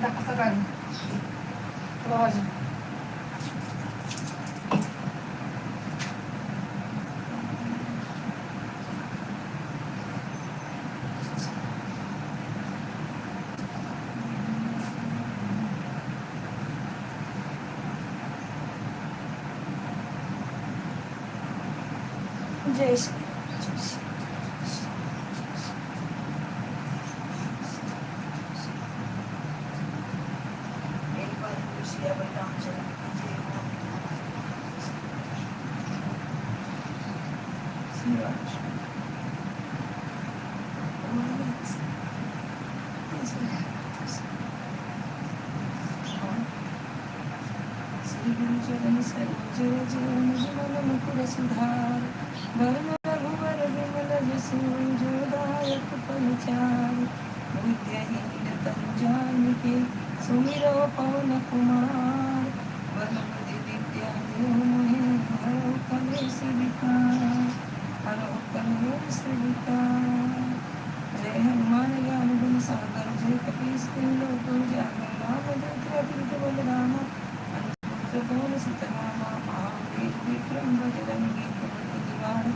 सकाळी भाजी जय श्री गुरुचरण सरोज रज निज मन मुकुर सुधार वरण रघुवर विमल जसु जो दायक फलचार बुद्धिहीन तनु जानिके सुमिरो पवन कुमार बल बुद्धि विद्या देहु मोहि हरौ कलेश विकार हरौ कलेश विकार। जय हनुमान ज्ञान गुण सागर जय कपीस तिहुँ लोक उजागर राम दूत अतुलित बलधामा पवन सुतनामा महावीर विक्रम बजरंगी कुमति निवार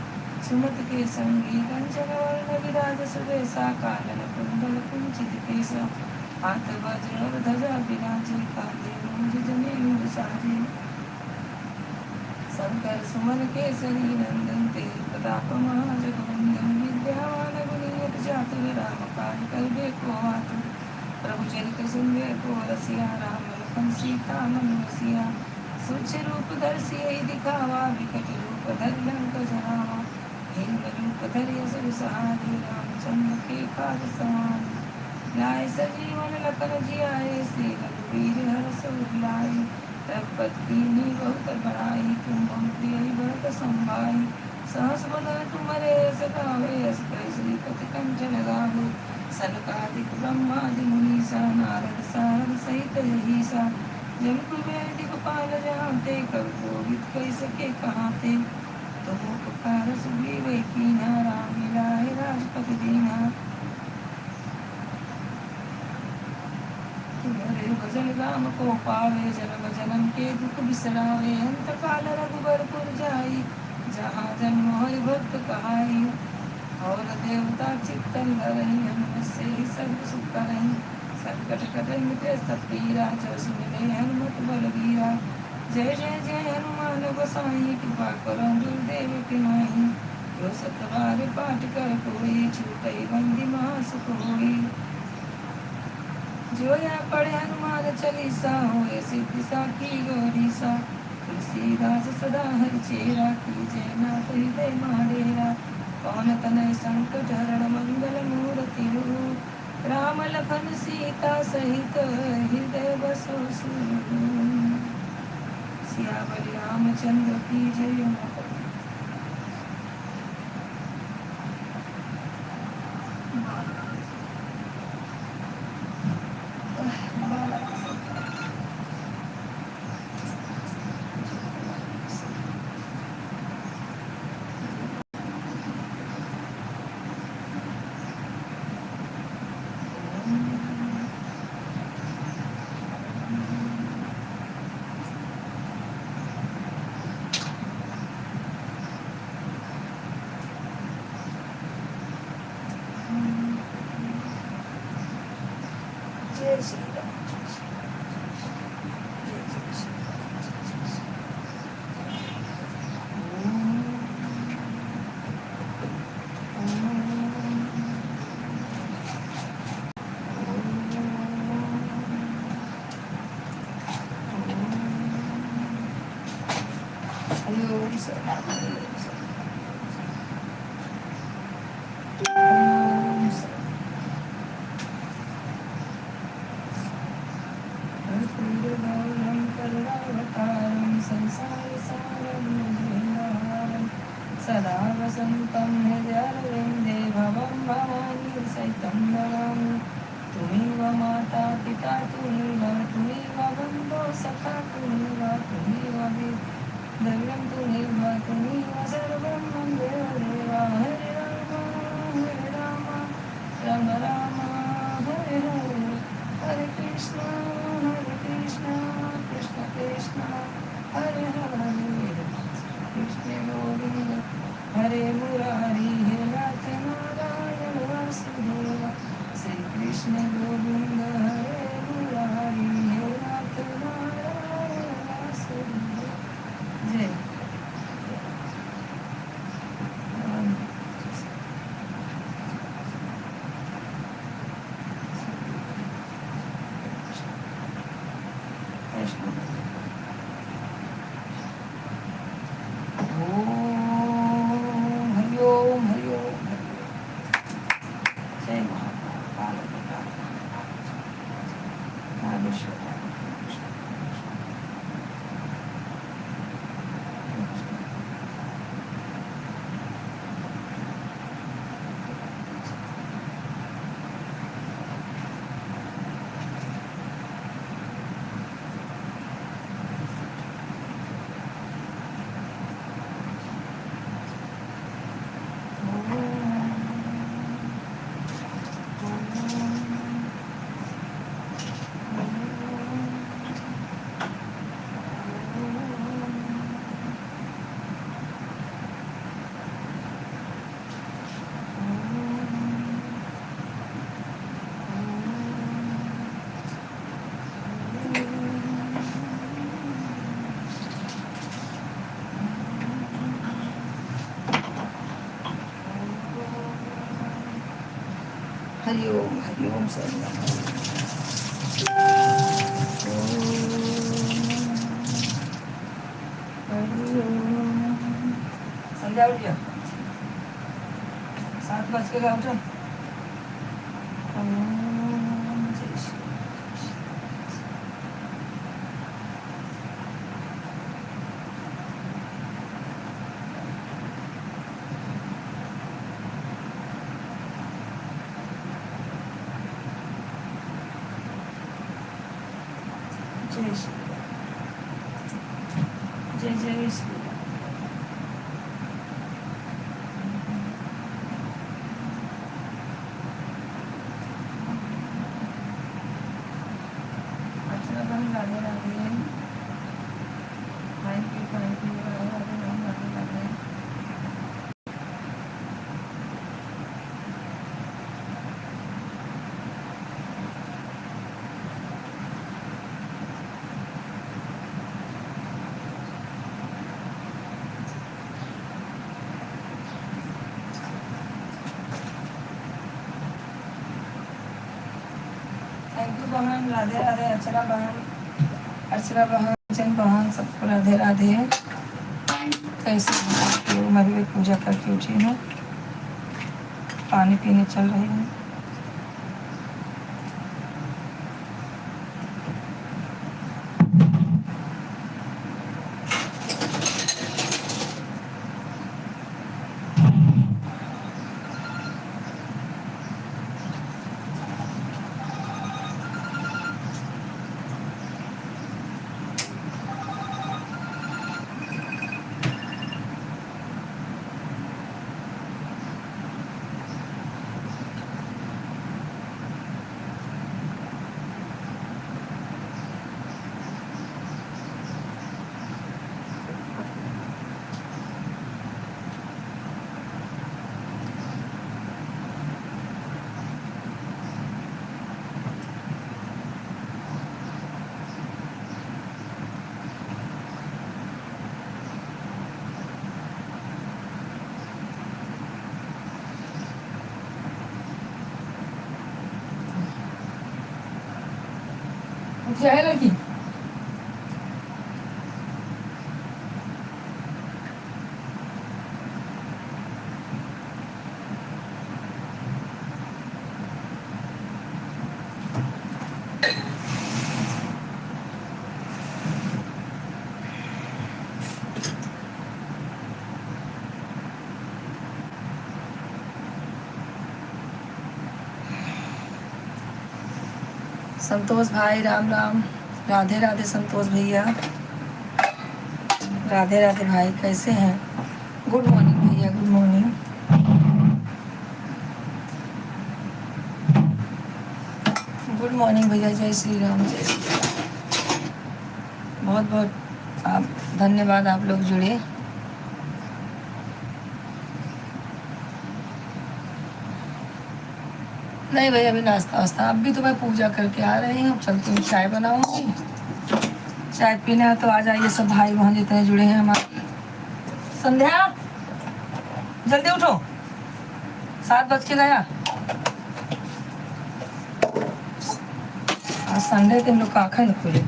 सुमति के संगी कंचन वर्ण विराज सुबेसा कानन कुंडल कुंचित केसा हाथ वज्र और ध्वजा विराजे कांधे मूंज जनेऊ साजे शंकर सुमन केसरी नंदन तेज प्रताप महाजगवंदन विद्यावान गुणियत चातुर राम काज करबे को आतुर प्रभु चरित सुनबे को रसिया राम लखन सीता मन बसिया सूक्ष्म रूप दर्शियै दिखावा विकट रूप धरि लंक जरावा हिंद रूप धरि असुर सहारे रामचंद्र के काज सवारे लाए सजीवन लखन जियाए श्री रघुवीर हरष उर लाए तब कीन्ही बहुत बड़ाई तुम मम प्रिय भरत संभाई सहस बदन तुम्हारे सगावे अस श्रीपति कंचन गावे सनकादिक ब्रह्मादि मुनीसा नारद सारद सहित रहीसा जम कुबेर दिखपाल जहाँते कवि कोविद कह सके कहाँते तुम उपकार सुग्रीव कीन्हा राम मिलाए राजपति दीन्हा तुम्हारे भजन राम को पावे जन्म जन्म के दुख बिसरावे अंत काल रघुबरपुर जाई जहाँ जन्म हरि भक्त कहाई और देवता चित्तन धरहि हनुमत से ही सर्व सुख करहि संकट कटहि मिटे सब पीरा जो सुमिरै हनुमत बलबीरा जय जय जय हनुमान गोसाई कृपा करो दुर्देव की माही जो सत बार पाठ कर कोई छूटई बंदी महासुख होई जो या पढ़े हनुमान चालीसा होए सिद्धि साखी गौरीसा तुलसीदास सदा हरि चेरा कीजे नाथ हृदय माडेरा पवन तनय संकट हरण मंगल मूर्ति रूप राम लखन सीता सहित हृदय बसो सियावरी रामचंद्र की जय। जय श्री राम सदा वसन्तं हृदयारविन्दे भवं भवानी सहितं नमामि तुमेव माता पिता तुमेव बन्धो सखा तुमेव दैवं तुमेव सर्वं मम देव हरे राम राम राम हरे हरे हरे कृष्ण वैष्णो ओम हरि ओम हरि ओम जय महाकाल नागेश्वर हरि ओम संध्या उठ गया 7 बज के उठो जय श्री जय जय श्री अच्छा Radhe Radhe thank you Radhe Radhe thank you बहन राधे राधे अर्चना बहन जन बहन सबको राधे राधे कैसे हो मैं भी पूजा करके उठी हूँ पानी पीने चल रही हूँ क्या है लड़की संतोष भाई राम राम राधे राधे संतोष भैया राधे राधे भाई कैसे हैं गुड मॉर्निंग भैया गुड मॉर्निंग गुड मॉर्निंग भैया जय श्री राम जय श्री राम बहुत बहुत आप धन्यवाद आप लोग जुड़े नहीं भैया अभी नाश्ता वास्ता अब भी तो मैं पूजा करके आ रही हूँ चलती हूँ चाय बनाऊंगी चाय पीना है तो आ जाइए सब भाई बहन जितने जुड़े हैं हमारे संध्या जल्दी उठो 7 बज के गया आज संडे दिन लोग का आँखें न खुले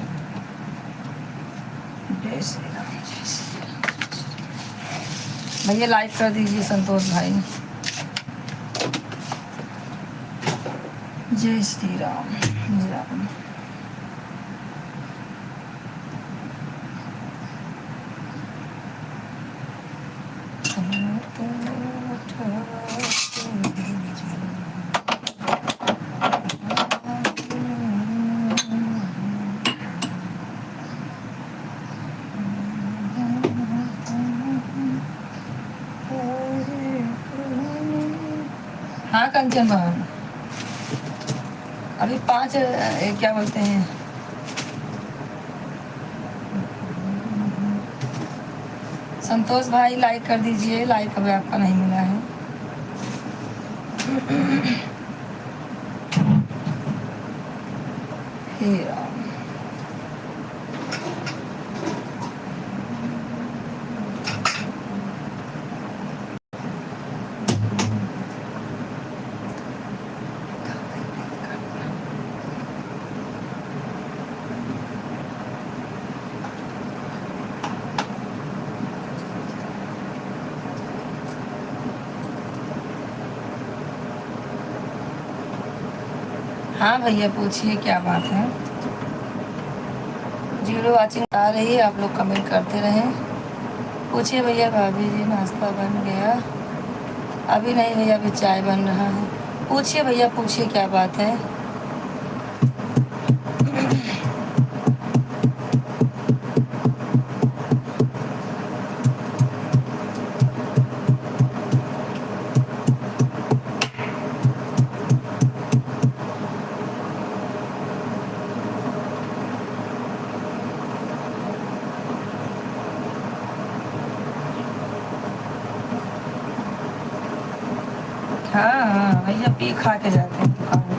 जय श्री राम, जय श्री राम। भैया लाइक कर दीजिए संतोष भाई। जय श्री राम, राम। हाँ कंचन बहन, अभी 5 क्या बोलते हैं, संतोष भाई लाइक कर दीजिए। लाइक अभी आपका नहीं मिला है। हे राम। हाँ भैया पूछिए क्या बात है। 0 वाचिंग आ रही है, आप लोग कमेंट करते रहें। पूछिए भैया। भाभी जी नाश्ता बन गया? अभी नहीं भैया, अभी चाय बन रहा है। पूछिए भैया, पूछिए क्या बात है। हाँ हाँ भैया, पी खा के जाते हैं दुकान पे।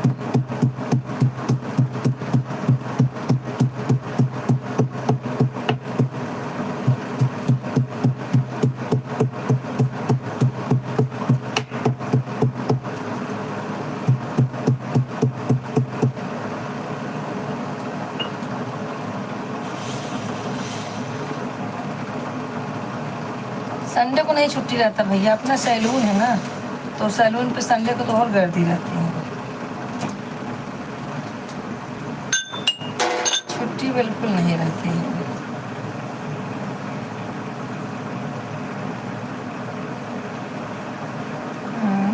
संडे को नहीं छुट्टी रहता भैया, अपना सैलून है ना, तो सैलून पे संडे को तो और गर्दी रहती है। छुट्टी बिल्कुल नहीं रहती है।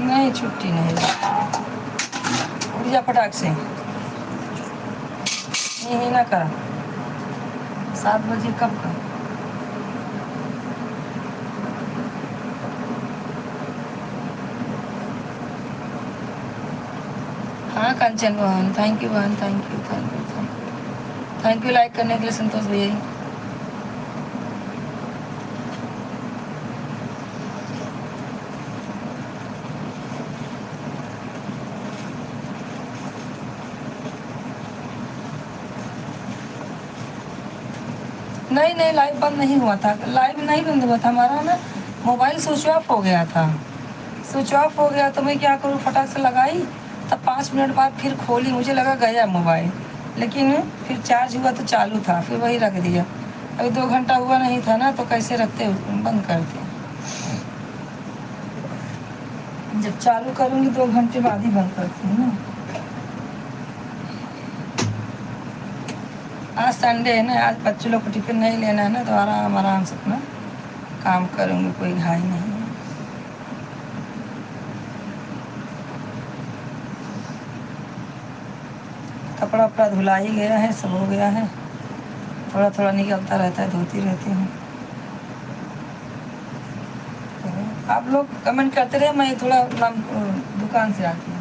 नहीं छुट्टी नहीं रहती। उठ जा फटाक से, यही ना करा। 7 बजे कब का? हाँ कंचन बहन, थैंक यू बहन, thank you thank you thank you thank you like करने के लिए संतोष भैया। नहीं नहीं, लाइव बंद नहीं हुआ था, लाइव नहीं बंद हुआ था हमारा ना, मोबाइल स्विच ऑफ हो गया था। स्विच ऑफ हो गया तो मैं क्या करूँ, फटाक से लगाई, तब 5 मिनट बाद फिर खोली, मुझे लगा गया मोबाइल, लेकिन फिर चार्ज हुआ तो चालू था, फिर वही रख दिया। अभी 2 घंटा हुआ नहीं था ना, तो कैसे रखते, बंद करते। जब चालू करूँगी 2 घंटे बाद ही बंद करती हूँ ना। आज संडे है ना, आज बच्चों लोग को टिफिन नहीं लेना है ना, तो आराम आराम से अपना काम करूँगी, कोई घाई नहीं है। कपड़ा उपड़ा धुला ही गया है, सब हो गया है, थोड़ा थोड़ा निकलता रहता है, धोती रहती हूँ। आप लोग कमेंट करते रहे, मैं थोड़ा दुकान से आती हूँ।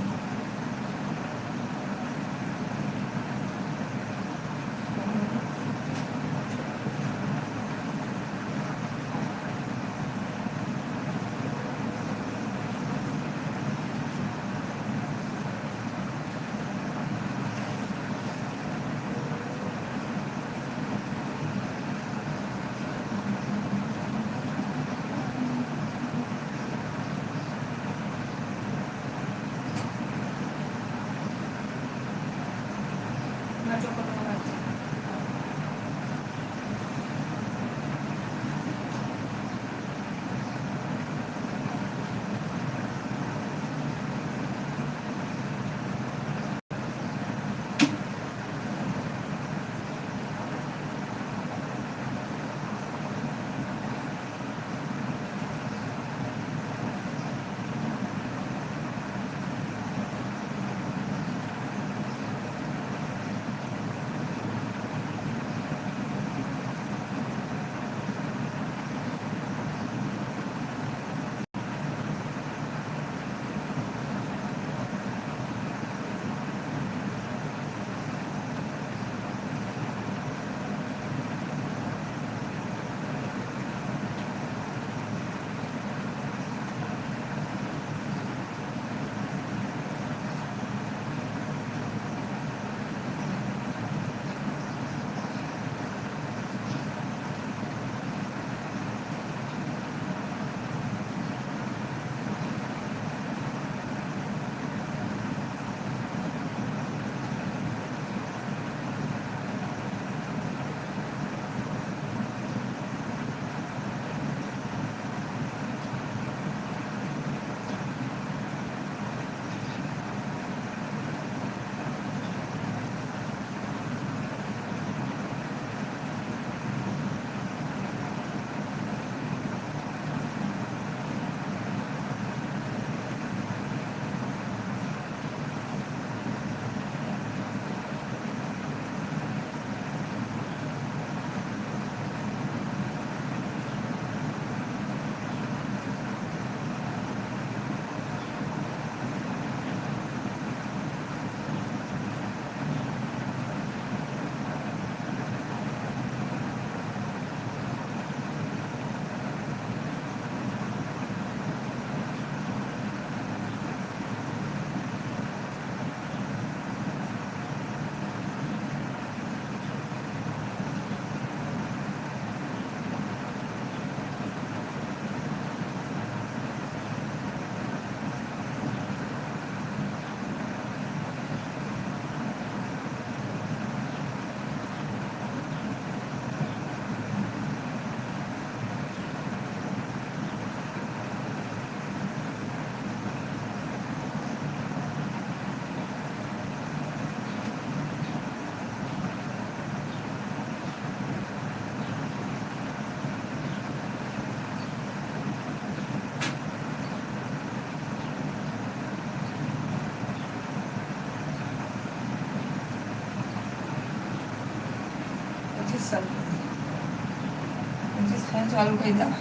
चालू कर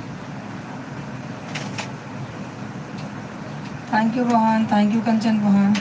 थैंक यू बहन, थैंक यू कंचन बहन।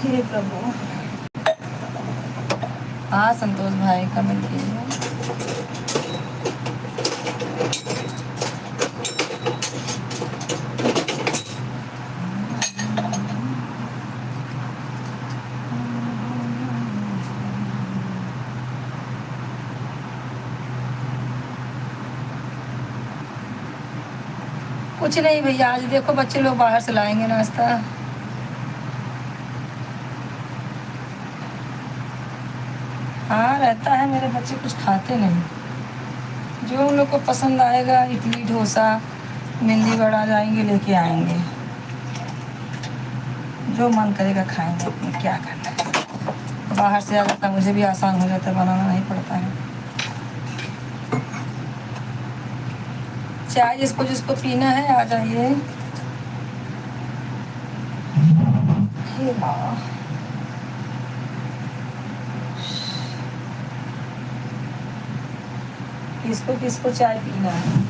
हे प्रभु। हाँ संतोष भाई कमेंट कीजिए। कुछ नहीं भैया, आज देखो बच्चे लोग बाहर से लाएंगे नाश्ता। हाँ रहता है, मेरे बच्चे कुछ खाते नहीं। जो उन लोग को पसंद आएगा, इडली डोसा मेंदी वड़ा जाएंगे लेके आएंगे, जो मन करेगा खाएंगे, अपने क्या करना है। बाहर से आ जाता, मुझे भी आसान हो जाता है, बनाना नहीं पड़ता है। चाय जिसको जिसको पीना है आ जाइए। हे माँ, किसको किसको चाय पीना है।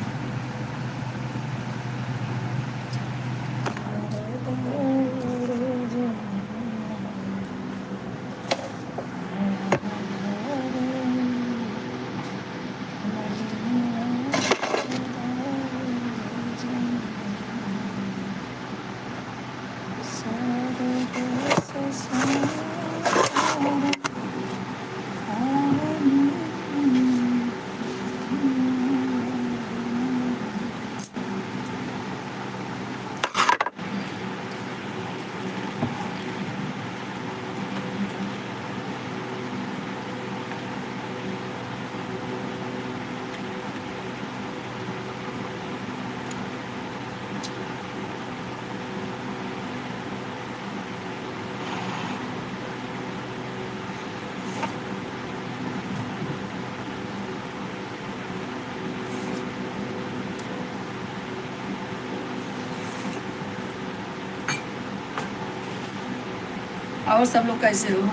और सब लोग कैसे हो?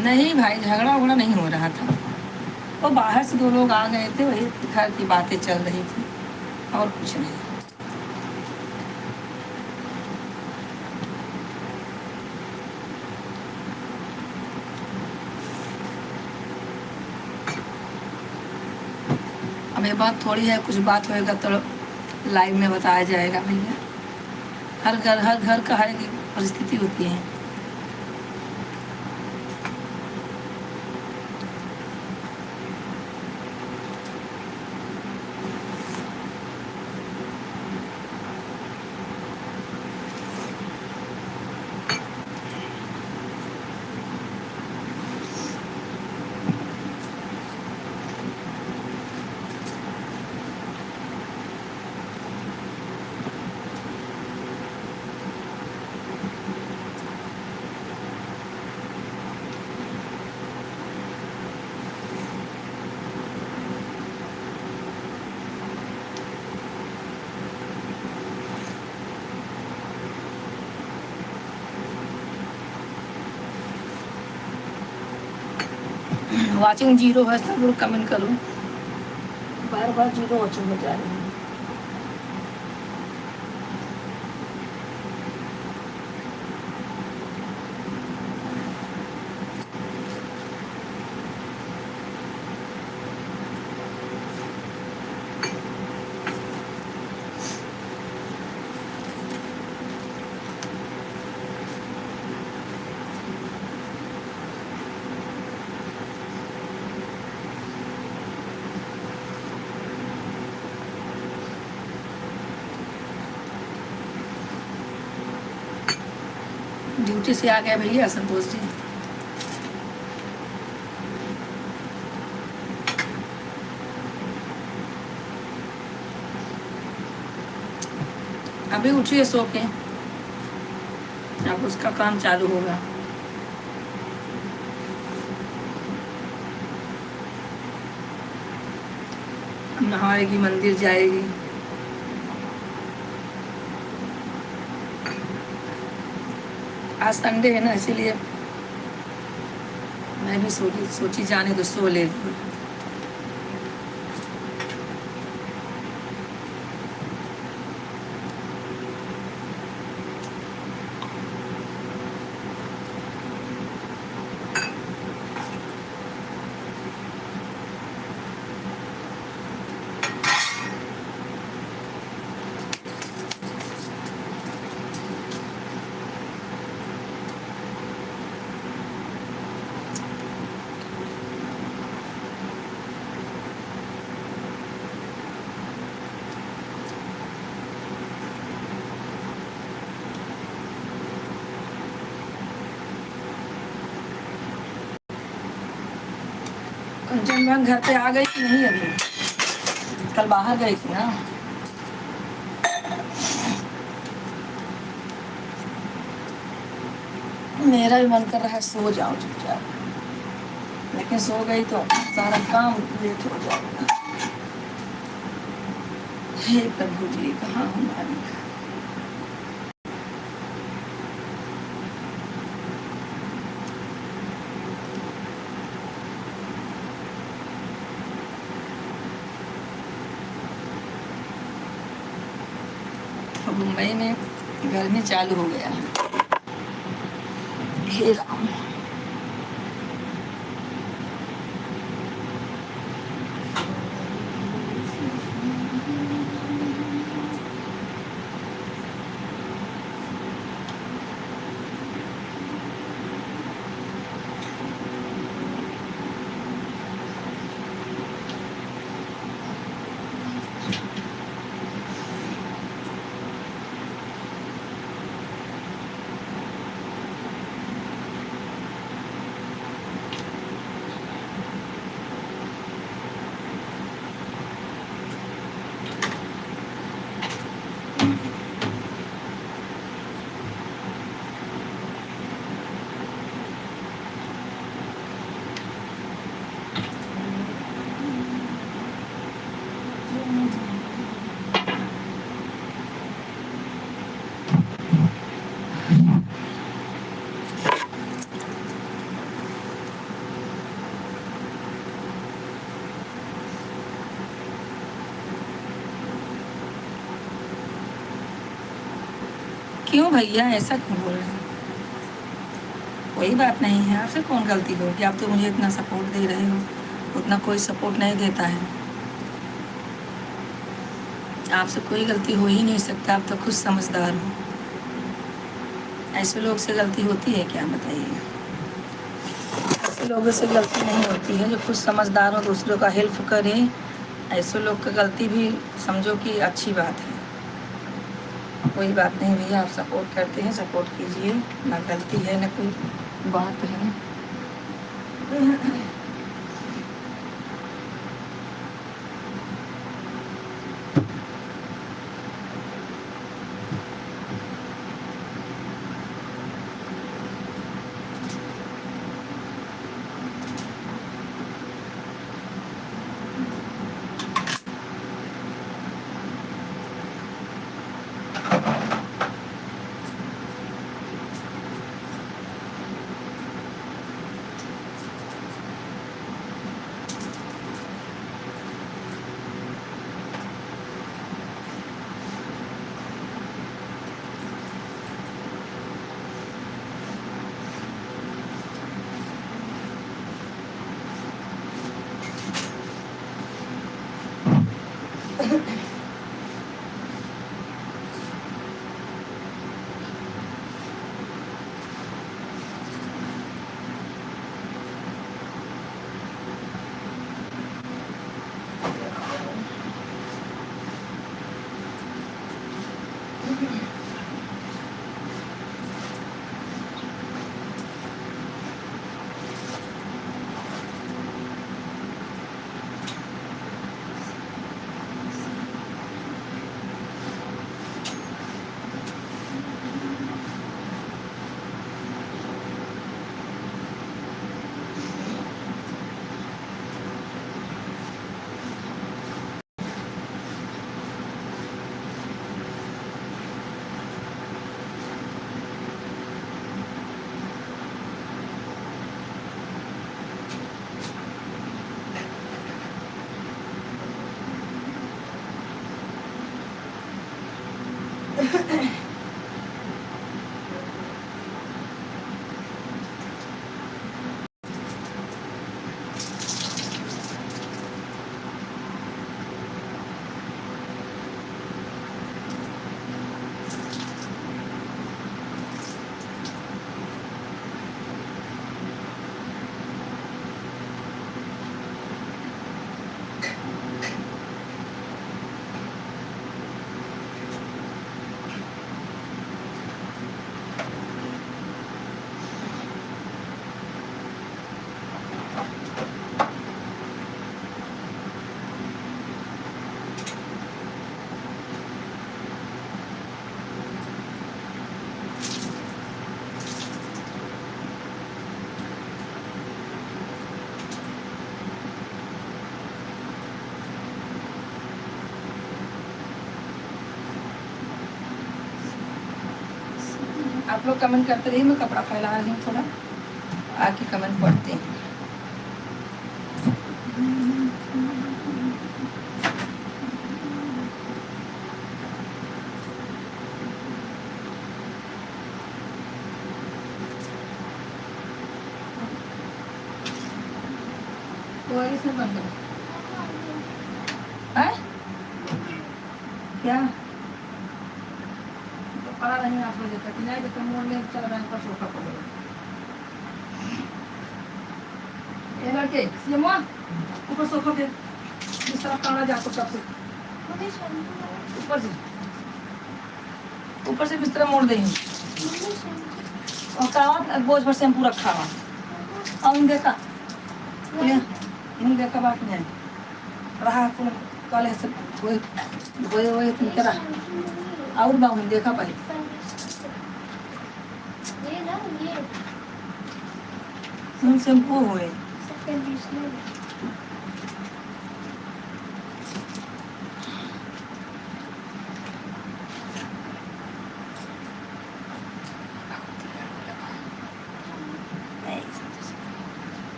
नहीं भाई, झगड़ा उगड़ा नहीं हो रहा था। वो बाहर से 2 लोग आ गए थे, वही घर की बातें चल रही थी, और कुछ नहीं। अब ये बात थोड़ी है, कुछ बात होएगा तो लाइव में बताया जाएगा भैया। हर घर का हर एक परिस्थिति होती है। वाचिंग जीरो है, सब लोग कमेंट करो। बार बार जीरो वाचिंग हो जा रही है। ड्यूटी से आ गए भैया संतोष जी। अभी उठिए सो के, अब उसका काम चालू होगा। नहाएगी, मंदिर जाएगी। आज संडे है ना, इसीलिए मैं भी सोची जाने तो सो ले लूँ। कंचन बहन घर पे आ गई कि नहीं अभी? कल बाहर गई थी ना। मेरा भी मन कर रहा है सो जाऊं चुपचाप, लेकिन सो गई तो सारा काम लेट हो जाएगा। हे प्रभु जी, कहाँ हमारी। मुंबई में गर्मी चालू हो गया है। हे राम। क्यों भैया ऐसा क्यों बोल रहे हैं? कोई बात नहीं है, आपसे कौन गलती होगी, आप तो मुझे इतना सपोर्ट दे रहे हो, उतना कोई सपोर्ट नहीं देता है। आपसे कोई गलती हो ही नहीं सकता, आप तो खुद समझदार हो। ऐसे लोग से गलती होती है क्या, बताइए? ऐसे लोगों से गलती नहीं होती है जो खुद समझदार हो, दूसरों का हेल्प करे। ऐसे लोग की गलती भी समझो कि अच्छी बात है। कोई बात नहीं भैया, आप सपोर्ट करते हैं, सपोर्ट कीजिए, ना गलती है ना कोई बात है। आप लोग कमेंट करते रहिए, मैं कपड़ा फैला रही हूँ थोड़ा, आके कमेंट पढ़ते हैं। तो ऐसे बंद करो। क्या तो पड़ा नहीं, आप लोग तक नहीं तो मोड़ में चल रहे पर सोफा पड़ेगा। ये लड़के सिमो ऊपर सोफा पे इस तरफ काढ़ा जाको सबसे ऊपर से बिस्तर मोड़ देंगे और कावा बोझ भर शैम्पू रखा हुआ और देखा देखा बात नहीं रहा कल ऐसे वही तुम करा और बाबू देखा पहले शैम्पू हुए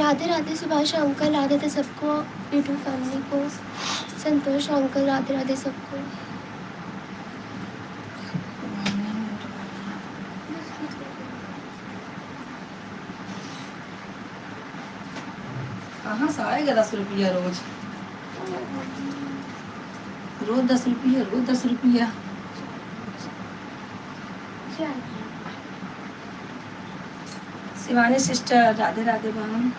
राधे राधे सुभाष अंकल, राधे राधे सबको, यूट्यूब फैमिली को, संतोष अंकल, राधे राधे सबको। कहाँ से आएगा 10 रुपया रोज? रोज 10 रुपया, रोज 10 रुपया। शिवानी सिस्टर, राधे राधे बहन।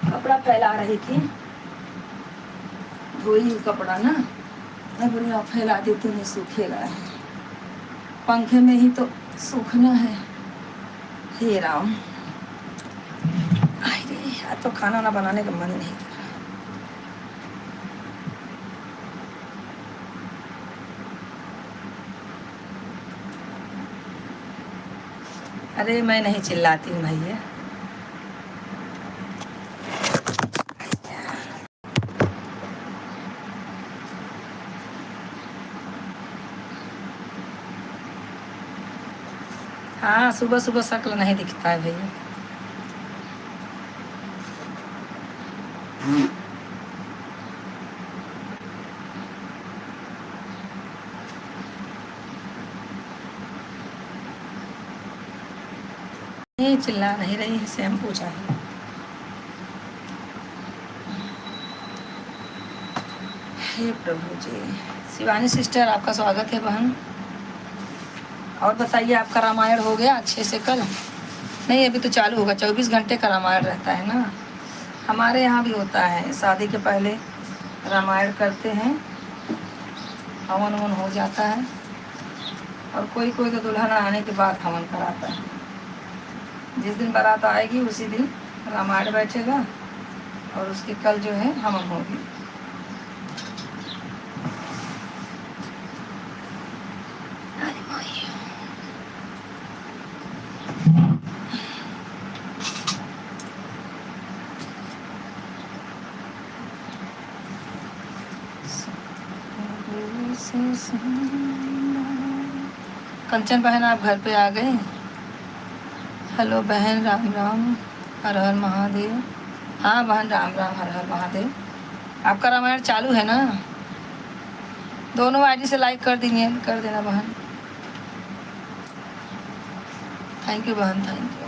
कपड़ा फैला रही थी, धोई कपड़ा ना, मैं बोली आप फैला देती, नहीं सूखेगा, पंखे में ही तो सूखना है। हे राम, आज तो खाना ना बनाने का मन नहीं कर रहा। अरे मैं नहीं चिल्लाती हूँ भैया। हाँ, सुबह सुबह शक्ल नहीं दिखता है भैया। नहीं चिल्ला नहीं रही है, शैम्पू चाहिए। हे प्रभु जी। शिवानी सिस्टर, आपका स्वागत है बहन। और बताइए, आपका रामायण हो गया अच्छे से कल? नहीं, अभी तो चालू होगा। 24 घंटे का रामायण रहता है ना। हमारे यहाँ भी होता है, शादी के पहले रामायण करते हैं, हवन ववन हो जाता है, और कोई कोई तो दुल्हन आने के बाद हवन कराता है। जिस दिन बारात आएगी उसी दिन रामायण बैठेगा, और उसके कल जो है हवन होगी। कंचन बहन, आप घर पे आ गए? हेलो बहन, राम राम, हर हर महादेव। हाँ बहन, राम राम, हर हर महादेव। आपका रामायण चालू है ना? दोनों आईडी से लाइक कर दीजिए, कर देना बहन। थैंक यू बहन, थैंक यू।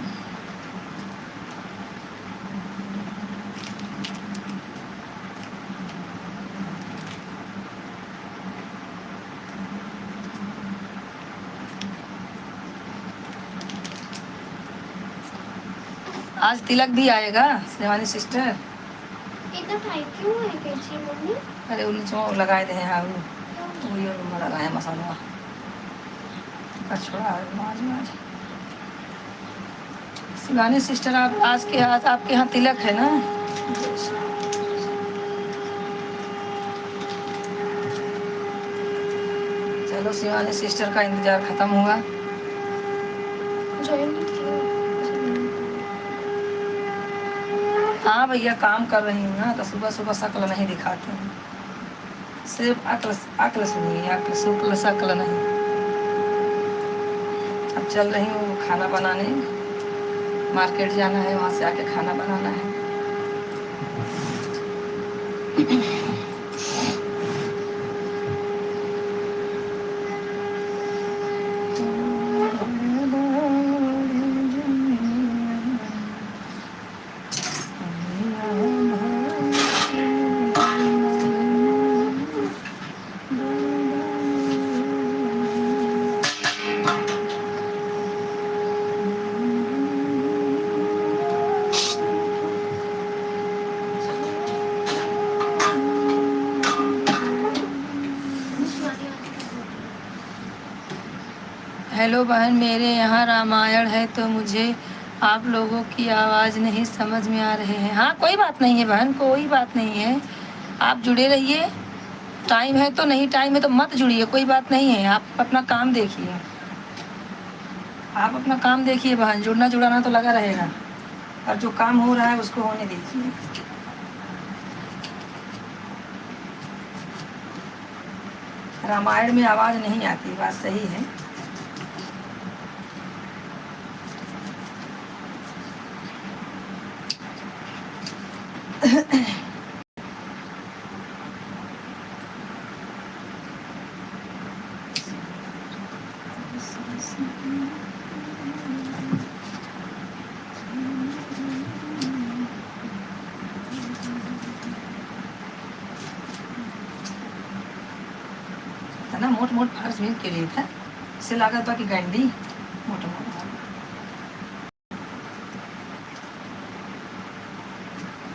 आज तिलक भी आएगा शिवानी सिस्टर। इतना टाइट क्यों है कैची मम्मी? अरे उन्हें जो लगाए थे, हाँ वो ये लगाए मसाला का छोड़ा माज माज। शिवानी सिस्टर, आप आज के हाथ आपके यहाँ तिलक है ना? चलो शिवानी सिस्टर का इंतजार खत्म हुआ। हाँ भैया, काम कर रही हूँ ना, तो सुबह सुबह शक्ल नहीं दिखाते हैं, सिर्फ अक्ल सुनिए, अक्ल शुक्ल शक्ल नहीं। अब चल रही हूँ खाना बनाने, मार्केट जाना है, वहाँ से आके खाना बनाना है। हेलो बहन, मेरे यहाँ रामायण है तो मुझे आप लोगों की आवाज़ नहीं समझ में आ रहे हैं। हाँ कोई बात नहीं है बहन, कोई बात नहीं है, आप जुड़े रहिए। टाइम है तो, नहीं टाइम है तो मत जुड़िए, कोई बात नहीं है। आप अपना काम देखिए, आप अपना काम देखिए बहन, जुड़ना जुड़ाना तो लगा रहेगा, और जो काम हो रहा है उसको होने दीजिए। रामायण में आवाज़ नहीं आती, बात सही है। था ना, मोट मोट फर्श भी के लिए था, इससे लागत बा कि गंडी मोटा मोटा।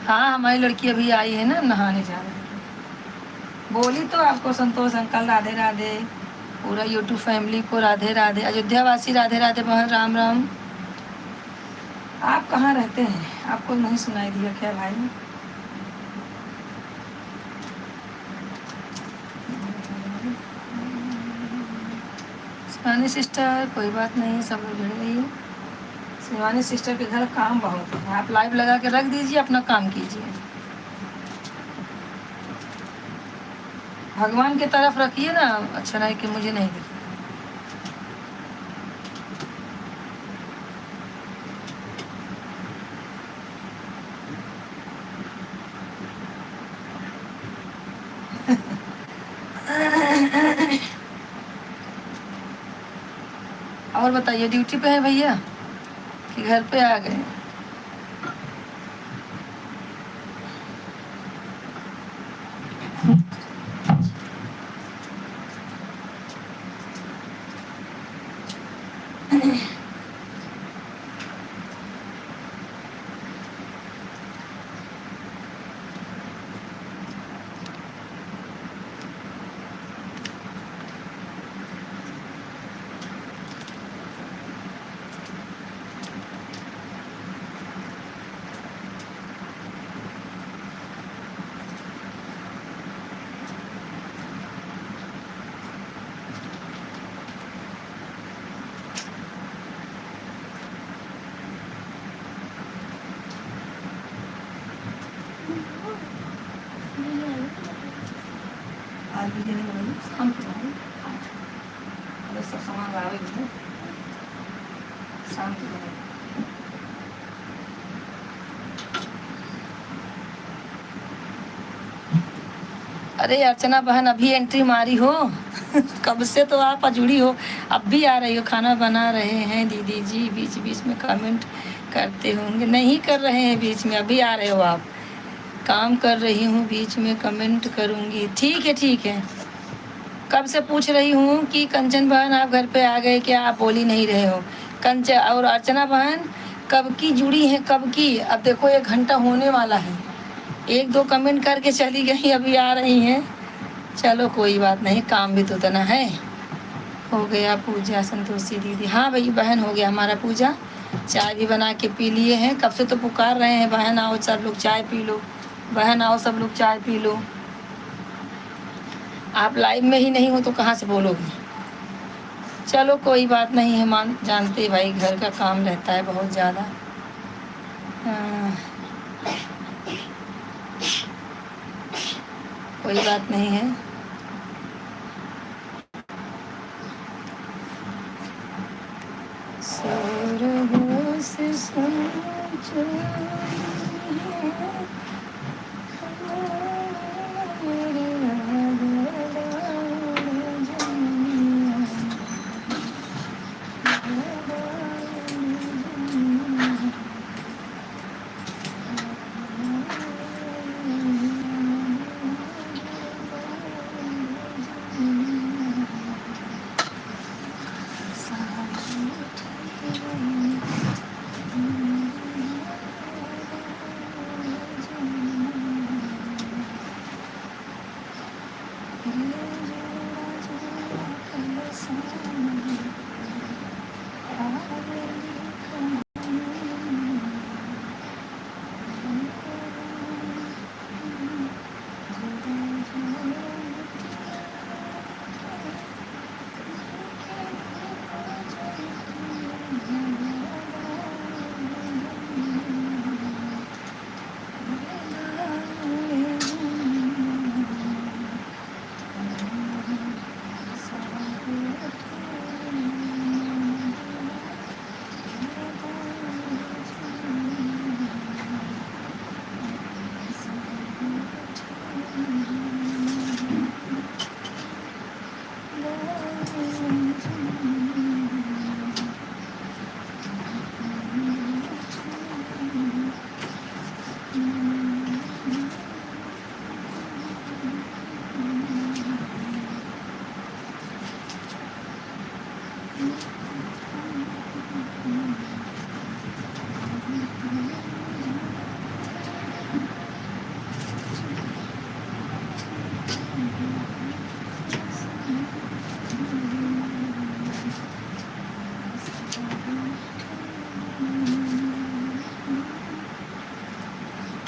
हाँ, हमारी लड़की अभी आई है ना, नहाने जा रही है। बोली तो आपको संतोष अंकल राधे राधे, पूरा यूट्यूब फैमिली को राधे राधे, अयोध्या वासी राधे राधे, बहन राम राम। आप कहाँ रहते हैं, आपको नहीं सुनाई दिया क्या भाई? शिवानी सिस्टर कोई बात नहीं, सब लोग जुड़ गई। शिवानी सिस्टर के घर काम बहुत है, आप लाइव लगा के रख दीजिए, अपना काम कीजिए। भगवान की तरफ रखिए ना, अच्छा रहे कि मुझे नहीं दिखे। और बताइए, ड्यूटी पे है भैया कि घर पे आ गए? आज भी देने वाली शाम को आऊँ, अगर सब सामान लावे भी है शाम को बने। अरे अर्चना बहन अभी एंट्री मारी हो? कब से तो आप जुड़ी हो, अब भी आ रही हो? खाना बना रहे हैं दीदी जी, बीच बीच में कमेंट करते होंगे। नहीं कर रहे हैं बीच में, अभी आ रहे हो आप। काम कर रही हूँ, बीच में कमेंट करूँगी। ठीक है ठीक है। कब से पूछ रही हूँ कि कंचन बहन आप घर पे आ गए क्या, आप बोल ही नहीं रहे हो। कंचन और अर्चना बहन कब की जुड़ी हैं, कब की? अब देखो 1 घंटा होने वाला है, 1-2 कमेंट करके चली गई, अभी आ रही हैं। चलो कोई बात नहीं, काम भी तो उतना है। हो गया पूजा संतोषी दीदी? हाँ भाई बहन, हो गया हमारा पूजा, चाय भी बना के पी लिए हैं। कब से तो पुकार रहे हैं, बहन आओ सब लोग चाय पी लो, बहन आओ सब लोग चाय पी लो। आप लाइव में ही नहीं हो तो कहाँ से बोलोगे? चलो कोई बात नहीं है, मान जानते भाई घर का काम रहता है बहुत ज़्यादा। कोई बात नहीं है। स्वर्ग से समझो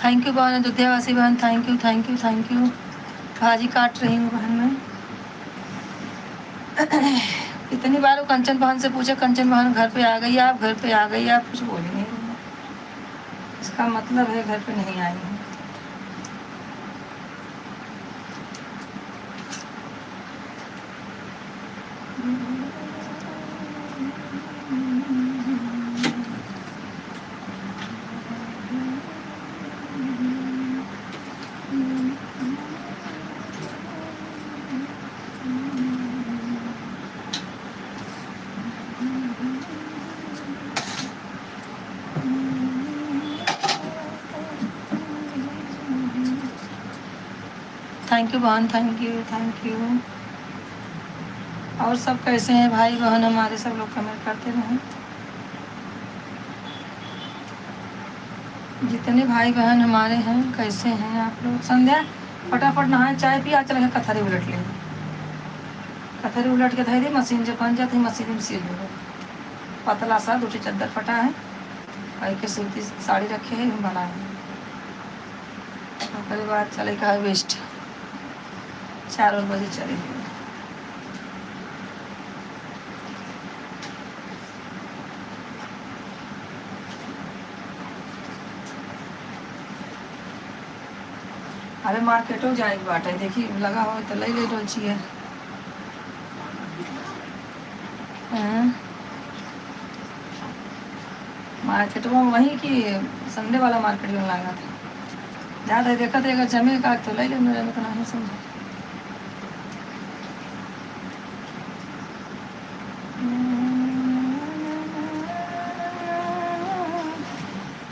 थैंक यू बहन, अयोध्यावासी बहन, thank you thank you thank you. भाजी काट रही हूँ बहन मैं। इतनी बार वो कंचन बहन से पूछे, कंचन बहन घर पे आ गई आप, घर पे आ गई आप, कुछ बोल ही नहीं रही। इसका मतलब है घर पे नहीं आई हूँ। थैंक यू बहन, थैंक यू थैंक यू। और सब कैसे हैं भाई बहन हमारे, सब लोग कमेंट करते रहें। जितने भाई बहन हमारे हैं कैसे हैं आप लोग। संध्या फटाफट नहाए, चाय पिया, चल कथरी उलट लेंगे। कथरी उलट के धैर्य मशीन जब बन जाती मशीन में सील हो गए। पतला सा दूसरी चद्दर फटा है और के सूती साड़ी रखे है बनाए। ओकरे बाद चले का वेस्ट 4 बजे चले गए। अरे मार्केटो जाएगी बाटे, देखी लगा हो तो ले ले डोलची है। मार्केट में वहीं की संडे वाला मार्केट में लगा था। ज़्यादा देखा था अगर जमे का तो ले ले, मेरे में तो नहीं समझा।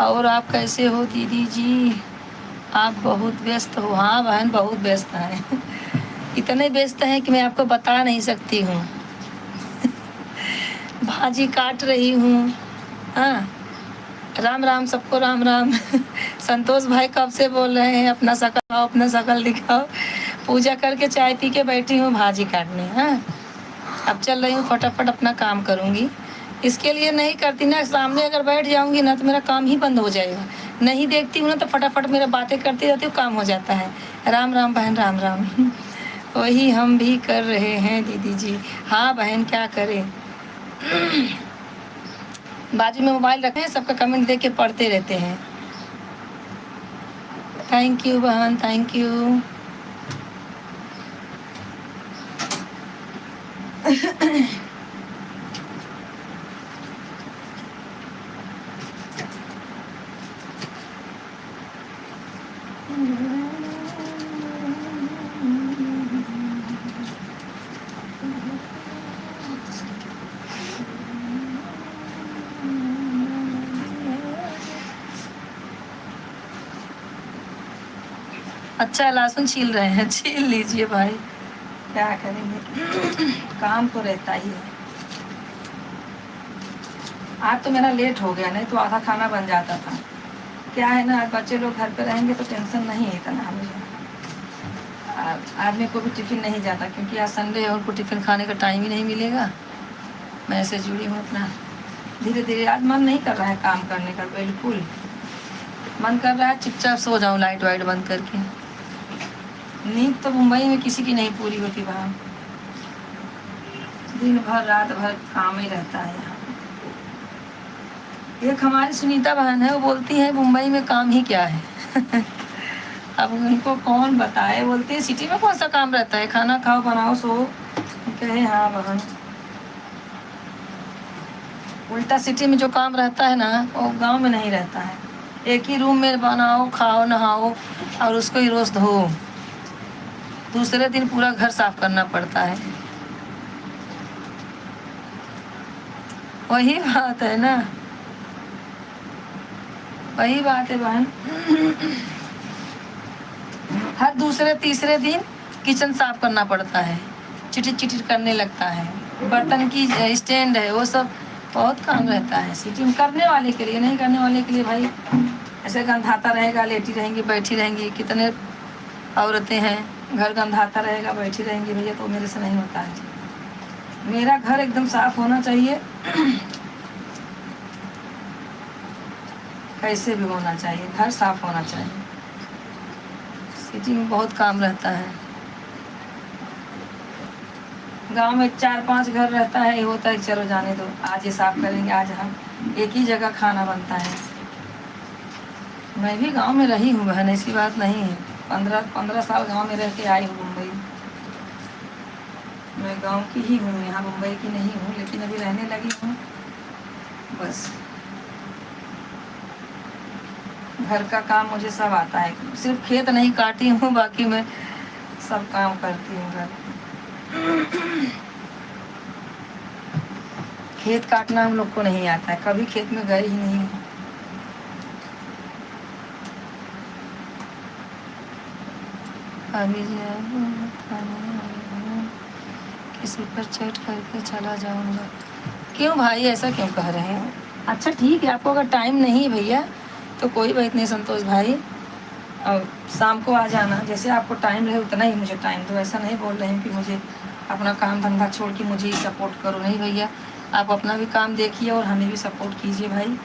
और आप कैसे हो दीदी जी? आप बहुत व्यस्त हो? हाँ बहन बहुत व्यस्त हैं। इतने व्यस्त हैं कि मैं आपको बता नहीं सकती हूँ। भाजी काट रही हूँ। हाँ राम राम सबको, राम राम। संतोष भाई कब से बोल रहे हैं अपना शकल अपना शकल दिखाओ। पूजा करके चाय पी के बैठी हूँ भाजी काटने। हाँ अब चल रही हूँ, फटाफट अपना काम करूँगी। इसके लिए नहीं करती ना, सामने अगर बैठ जाऊँगी ना तो मेरा काम ही बंद हो जाएगा। नहीं देखती हूँ ना तो फटाफट मेरा बातें करती रहती हूँ, काम हो जाता है। राम राम बहन, राम राम। वही हम भी कर रहे हैं दीदी जी। हाँ बहन क्या करें, बाजू में मोबाइल रखे हैं, सबका कमेंट देख के पढ़ते रहते हैं। थैंक यू बहन, थैंक यू। अच्छा लहसुन छील रहे हैं, छील लीजिए भाई, क्या करेंगे। काम तो रहता ही है। आज तो मेरा लेट हो गया, नहीं तो आधा खाना बन जाता था। क्या है ना, आज बच्चे लोग घर पे रहेंगे तो टेंशन नहीं है इतना मुझे। आदमी को भी टिफ़िन नहीं जाता क्योंकि आज संडे है, उनको टिफ़िन खाने का टाइम ही नहीं मिलेगा। मैं ऐसे जुड़ी हूँ अपना, धीरे धीरे। आज मन नहीं कर रहा है काम करने का, बिल्कुल मन कर रहा है चुपचाप सो जाऊँ लाइट वाइट बंद करके। नींद तो मुंबई में किसी की नहीं पूरी होती वहाँ, दिन भर रात भर काम ही रहता है यहाँ। एक हमारी सुनीता बहन है, वो बोलती है मुंबई में काम ही क्या है। अब उनको कौन बताए, बोलती है सिटी में कौन सा काम रहता है, खाना खाओ बनाओ सो। कहे हाँ बहन, उल्टा सिटी में जो काम रहता है ना वो गांव में नहीं रहता है। एक ही रूम में बनाओ खाओ नहाओ और उसको ही रोज धो, दूसरे दिन पूरा घर साफ करना पड़ता है। वही बात है ना, वही बात है बहन। हर दूसरे तीसरे दिन किचन साफ करना पड़ता है, चिटिर चिटिर करने लगता है। बर्तन की स्टैंड है, वो सब बहुत काम रहता है सिटी में। करने वाले के लिए, नहीं करने वाले के लिए भाई ऐसे गंधाता रहेगा, लेटी रहेंगी बैठी रहेंगी, कितने औरतें हैं, घर गंधाता रहेगा बैठी रहेंगी भैया, तो मेरे से नहीं होता है। मेरा घर एकदम साफ होना चाहिए, कैसे भी होना चाहिए, घर साफ होना चाहिए। सिटी में बहुत काम रहता है, गांव में 4-5 घर रहता है, ये होता है चलो जाने दो, आज ये साफ करेंगे, आज हम एक ही जगह खाना बनता है। मैं भी गांव में रही हूँ बहन, ऐसी बात नहीं है। 15 साल गांव में रह के आई हूँ मुंबई। मैं गांव की ही हूँ, यहाँ मुंबई की नहीं हूँ, लेकिन अभी रहने लगी हूँ बस। घर का काम मुझे सब आता है, सिर्फ खेत नहीं काटी हूँ, बाकी मैं सब काम करती हूँ घर। खेत काटना हम लोग को नहीं आता है, कभी खेत में गए ही नहीं हैं। अभी किसी पर चैट करके चला जाऊंगा। क्यों भाई, ऐसा क्यों कह रहे हैं? अच्छा ठीक है, आपको अगर टाइम नहीं है भैया तो कोई बात नहीं संतोष भाई, और शाम को आ जाना, जैसे आपको टाइम रहे उतना ही मुझे टाइम दो। ऐसा नहीं बोल रहे हैं कि मुझे अपना काम धंधा छोड़ के मुझे ही सपोर्ट करो, नहीं भैया, आप अपना भी काम देखिए और हमें भी सपोर्ट कीजिए भाई।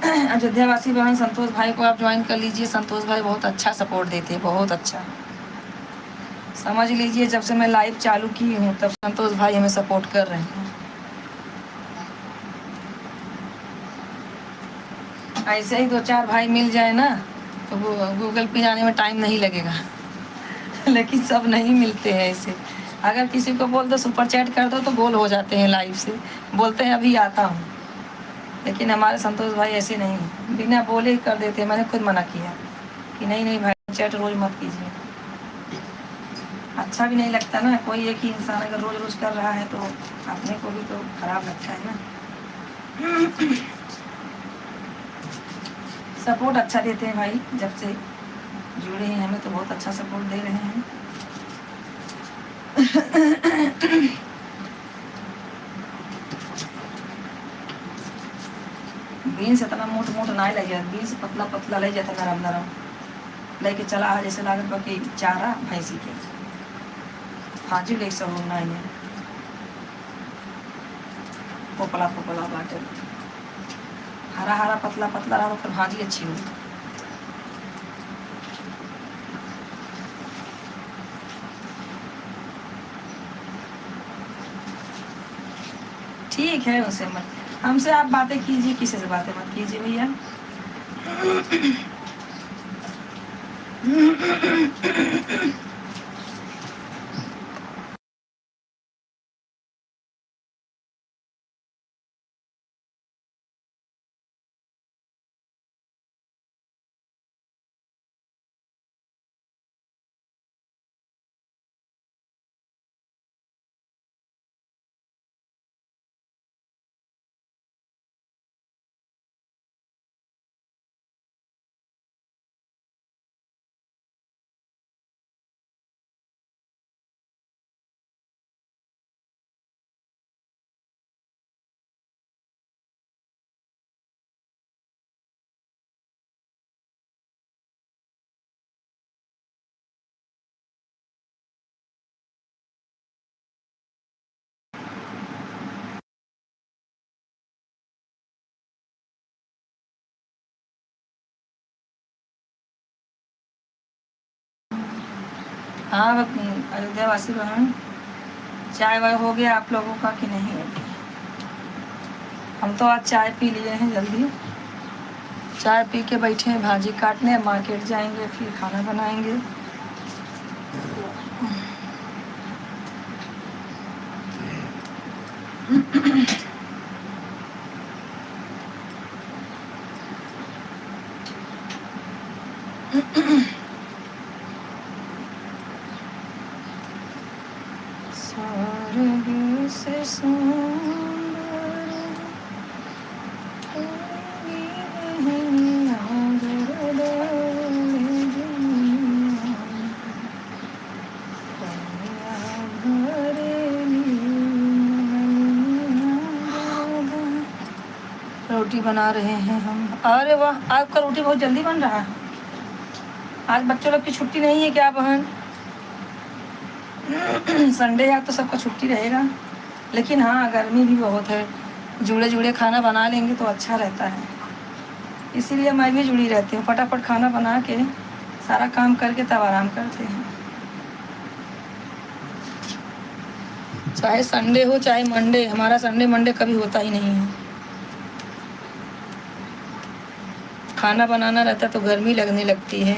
अयोध्या वासी बहन संतोष भाई को आप ज्वाइन कर लीजिए। संतोष भाई बहुत अच्छा सपोर्ट देते हैं, बहुत अच्छा। समझ लीजिए जब से मैं लाइव चालू की हूँ तब संतोष भाई हमें सपोर्ट कर रहे हैं। ऐसे ही 2-4 भाई मिल जाए ना तो वो गूगल पे जाने में टाइम नहीं लगेगा। लेकिन सब नहीं मिलते हैं ऐसे। अगर किसी को बोल दो सुपर चैट कर दो तो गोल हो जाते हैं लाइव से, बोलते हैं अभी आता हूँ। लेकिन हमारे संतोष भाई ऐसे नहीं हैं, बिना बोले ही कर देते हैं। मैंने खुद मना किया कि नहीं भाई चैट रोज़ मत कीजिए, अच्छा भी नहीं लगता ना। कोई एक ही इंसान अगर रोज़ रोज़ कर रहा है तो अपने को भी तो खराब लगता है ना। सपोर्ट अच्छा देते हैं भाई, जब से जुड़े हैं हमें तो बहुत अच्छा सपोर्ट दे रहे हैं। बीन्स इतना मोट ना ले जाए, बीन्स पतला पतला ले जाता, नरम नरम लेके चला जैसे लागत बाकी चारा भैंसी के हाजी ले सब होना है, पोपला पोपला बाटे, हरा हरा पतला पतला रहा तो भाजी अच्छी होगी। ठीक है, उनसे मत, हमसे आप बातें कीजिए, किसी से बातें मत कीजिए भैया। हाँ अयोध्या वासी बहन, चाय वाय हो गया आप लोगों का कि नहीं हो गया? हम तो आज चाय पी लिए हैं, जल्दी चाय पी के बैठे हैं, भाजी काटने, मार्केट जाएंगे फिर खाना बनाएंगे। स्वर्ग से रोटी बना रहे हैं हम। अरे वाह, आपका रोटी बहुत जल्दी बन रहा है। आज बच्चों लोग की छुट्टी नहीं है क्या बहन? संडे आज तो सबका छुट्टी रहेगा, लेकिन हाँ गर्मी भी बहुत है, जुड़े जुड़े खाना बना लेंगे तो अच्छा रहता है, इसीलिए मैं भी जुड़ी रहती हूँ। फटाफट खाना बना के सारा काम करके तब आराम करते हैं, चाहे संडे हो चाहे मंडे। हमारा संडे मंडे कभी होता ही नहीं है। खाना बनाना रहता तो गर्मी लगने लगती है।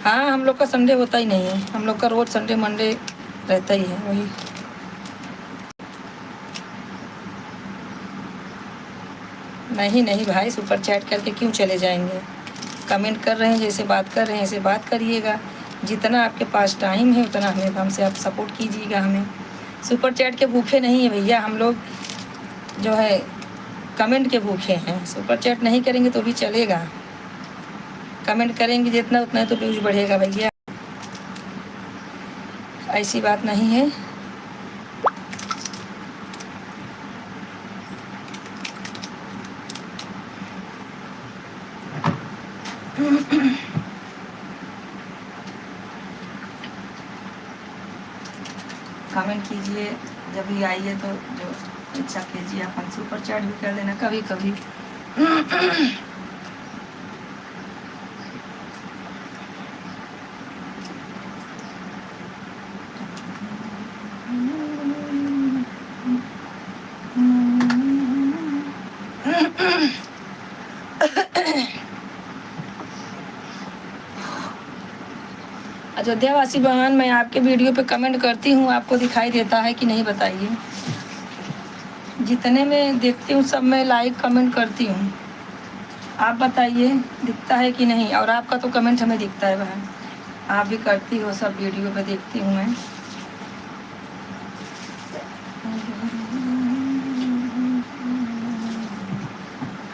हाँ हम लोग का संडे होता ही नहीं है, हम लोग का रोज संडे मंडे रहता ही है वही। नहीं नहीं भाई, सुपर चैट करके क्यों चले जाएंगे? कमेंट कर रहे हैं, जैसे बात कर रहे हैं ऐसे बात करिएगा। जितना आपके पास टाइम है उतना हमें हमसे आप सपोर्ट कीजिएगा हमें। सुपर चैट के भूखे नहीं है भैया हम लोग, जो है कमेंट के भूखे हैं। सुपर चैट नहीं करेंगे तो भी चलेगा, कमेंट करेंगे जितना उतना तो व्यूज बढ़ेगा भैया, ऐसी बात नहीं है। कमेंट कीजिए जब भी आइए तो, जो इच्छा कीजिए अपन सुपर चैट भी कर देना कभी कभी। अयोध्यावासी बहन, मैं आपके वीडियो पे कमेंट करती हूँ, आपको दिखाई देता है कि नहीं बताइए? जितने मैं देखती हूँ सब मैं लाइक कमेंट करती हूँ, आप बताइए दिखता है कि नहीं? और आपका तो कमेंट हमें दिखता है बहन, आप भी करती हो, सब वीडियो पे देखती हूँ मैं।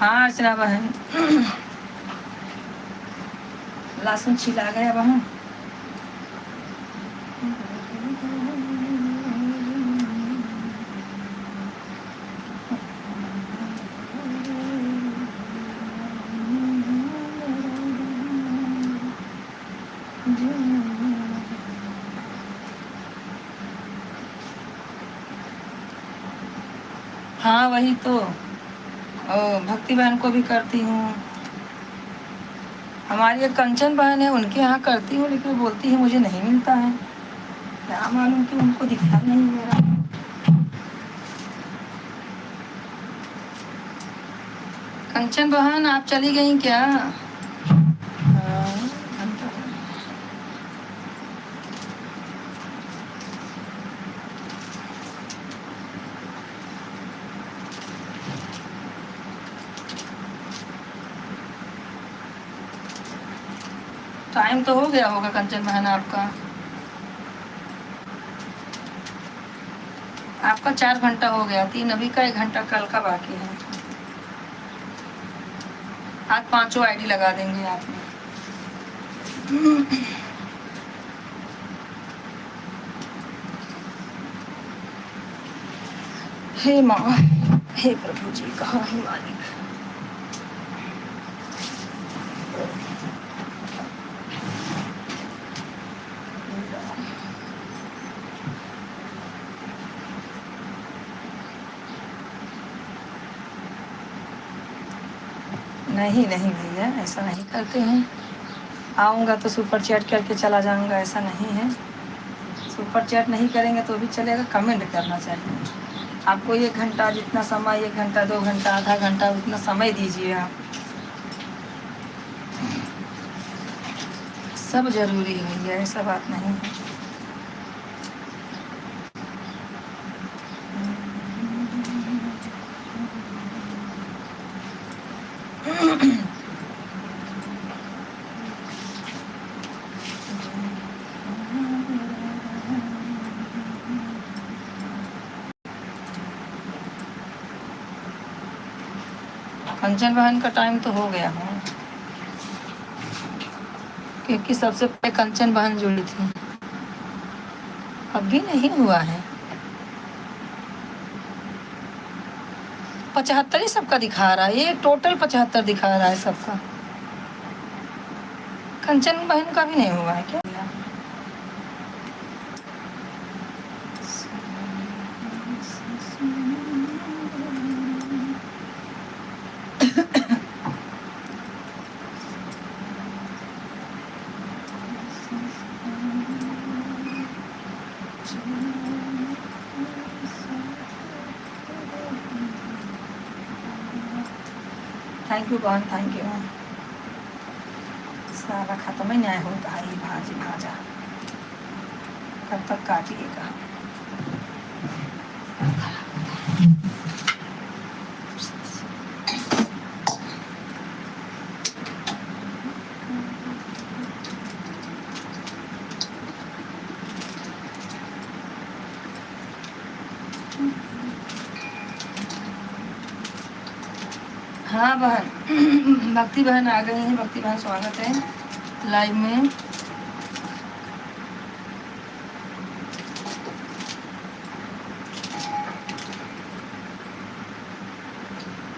हाँ अर्चना बहन, लहसुन छिला गया बहन। हाँ वही तो, भक्ति बहन को भी करती हूँ। हमारी एक कंचन बहन है, उनके यहाँ करती हूँ, लेकिन वो बोलती है मुझे नहीं मिलता है, क्या मालूम कि उनको दिखता नहीं मेरा। कंचन बहन आप चली गई क्या? हाँ, टाइम तो हो गया होगा कंचन बहन आपका। आपका 4 घंटा हो गया, 3 अभी का, 1 घंटा कल का बाकी है। आज 5 आईडी लगा देंगे आपने। हे माँ, हे प्रभु जी, कहाँ है मालिक? नहीं नहीं भैया, ऐसा नहीं करते हैं। आऊँगा तो सुपर चैट करके चला जाऊँगा, ऐसा नहीं है। सुपर चैट नहीं करेंगे तो भी चलेगा, कमेंट करना चाहिए। आपको 1 घंटा जितना समय, 1 घंटा 2 घंटा आधा घंटा उतना समय दीजिए आप, सब जरूरी है भैया, ऐसा बात नहीं है। कंचन बहन का टाइम तो हो गया है, क्योंकि सबसे पहले कंचन बहन जुड़ी थी, अब भी नहीं हुआ है। 75 ही सबका दिखा रहा है, ये टोटल 75 दिखा रहा है सबका। कंचन बहन का भी नहीं हुआ है क्या? थैंक यू बहन, थैंक यू। सारा खत्म ही नहीं होता है ये भाजी भाजा, कब तक काटिएगा। हाँ बहन, भक्ति बहन आ गई हैं। भक्ति बहन स्वागत है लाइव में।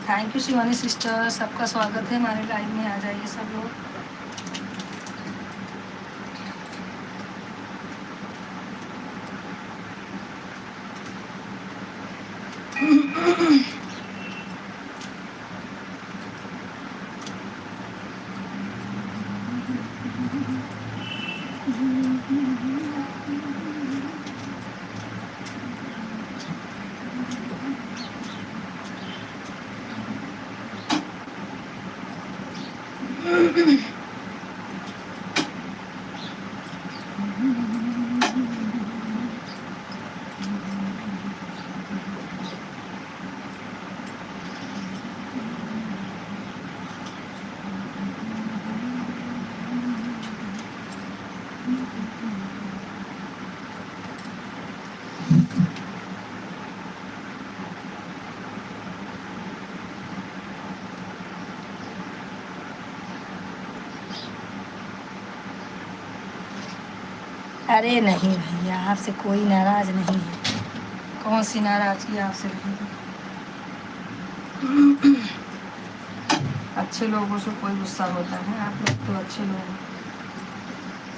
थैंक यू शिवानी सिस्टर, सबका स्वागत है हमारे लाइव में। आ जाइए सब लोग। अरे नहीं भैया, आपसे कोई नाराज नहीं है। कौन सी नाराजगी आपसे रहेगी? अच्छे लोगों से कोई गुस्सा होता है? आप लोग तो अच्छे लोग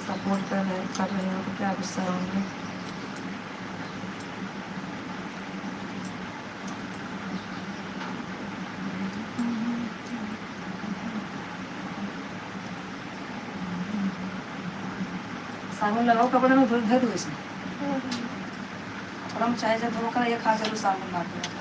सपोर्ट कर रहे हो तो क्या गुस्सा होंगे? साबुन लगाओ कपड़े में, धो दो इसमें। कपड़ा में चाहे जब धोकर ये खा जरूर साबुन ला के रखो।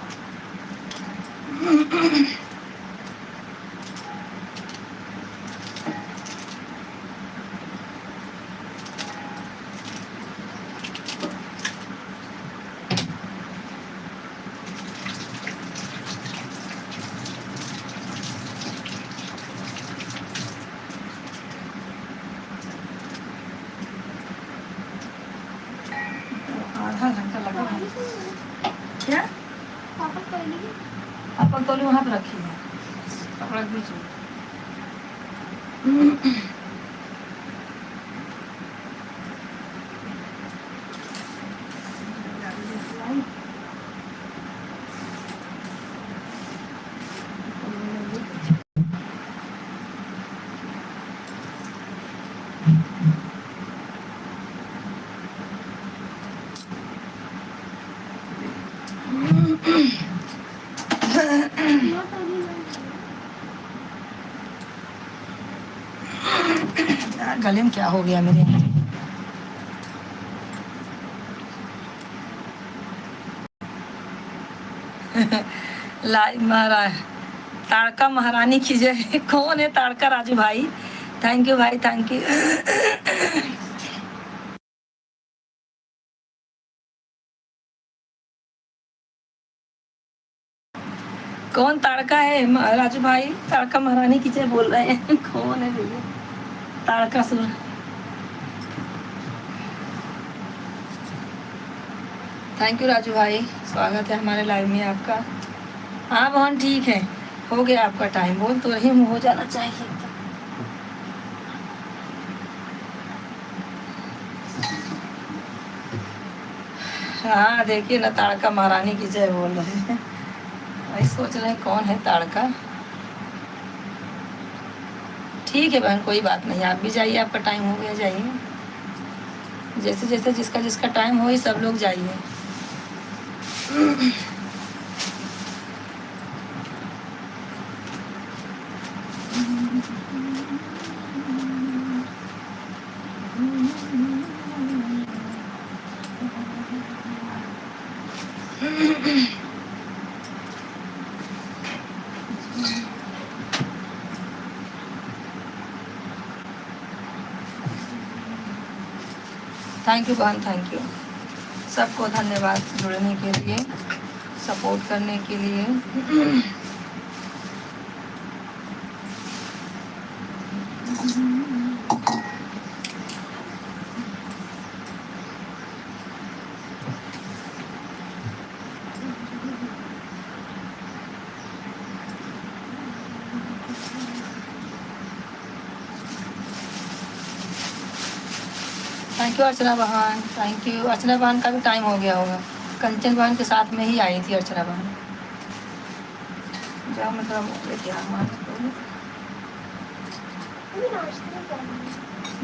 आधा घंटा लगा है। क्या? अपन तौली वहाँ पे रखी है, कपड़ा के बीच में। यार गले में क्या हो गया मेरे? लाइव महाराज ताड़का महारानी की जय। कौन है ताड़का? राजू भाई, थैंक यू भाई, थैंक यू। कौन ताड़का है? राजू भाई ताड़का महारानी की जय बोल रहे हैं। कौन है भैया ताड़का सुर? थैंक यू राजू भाई, स्वागत है हमारे लाइव में आपका। हाँ बहन ठीक है, हो गया आपका टाइम। बोल तो रही हूँ, हो जाना चाहिए। हाँ देखिए ना, ताड़का महारानी की जय बोल रहे हैं। भाई सोच रहे हैं कौन है ताड़का। ठीक है बहन, कोई बात नहीं, आप भी जाइए, आपका टाइम हो गया, जाइए। जैसे जैसे जिसका जिसका टाइम हो, ये सब लोग जाइए। थैंक यू बहन, थैंक यू। सबको धन्यवाद जुड़ने के लिए, सपोर्ट करने के लिए। थैंक यू अर्चना बहन, थैंक यू। अर्चना बहन का भी टाइम हो गया होगा, कंचन बहन के साथ में ही आई थी अर्चना बहन। जाओ मतलब क्या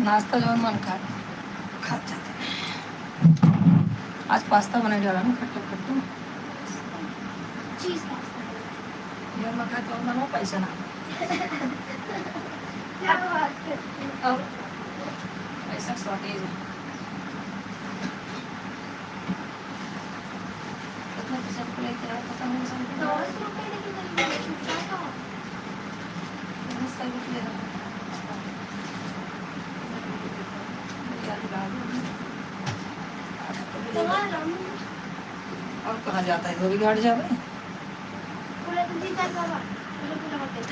नाश्ता जो मन खा जाते हैं। आज पास्ता बना डाला ना, खट्टा खट्टा ये मैं खाते और मनो पैसा ना अब ऐसा शॉर्टेज है। कितना तो सबको लेते हैं, पता नहीं सबको 10 रुपए लेके छुट्टा था। 10 रुपये ले और कहाँ जाता है, धोबी घाट जावे।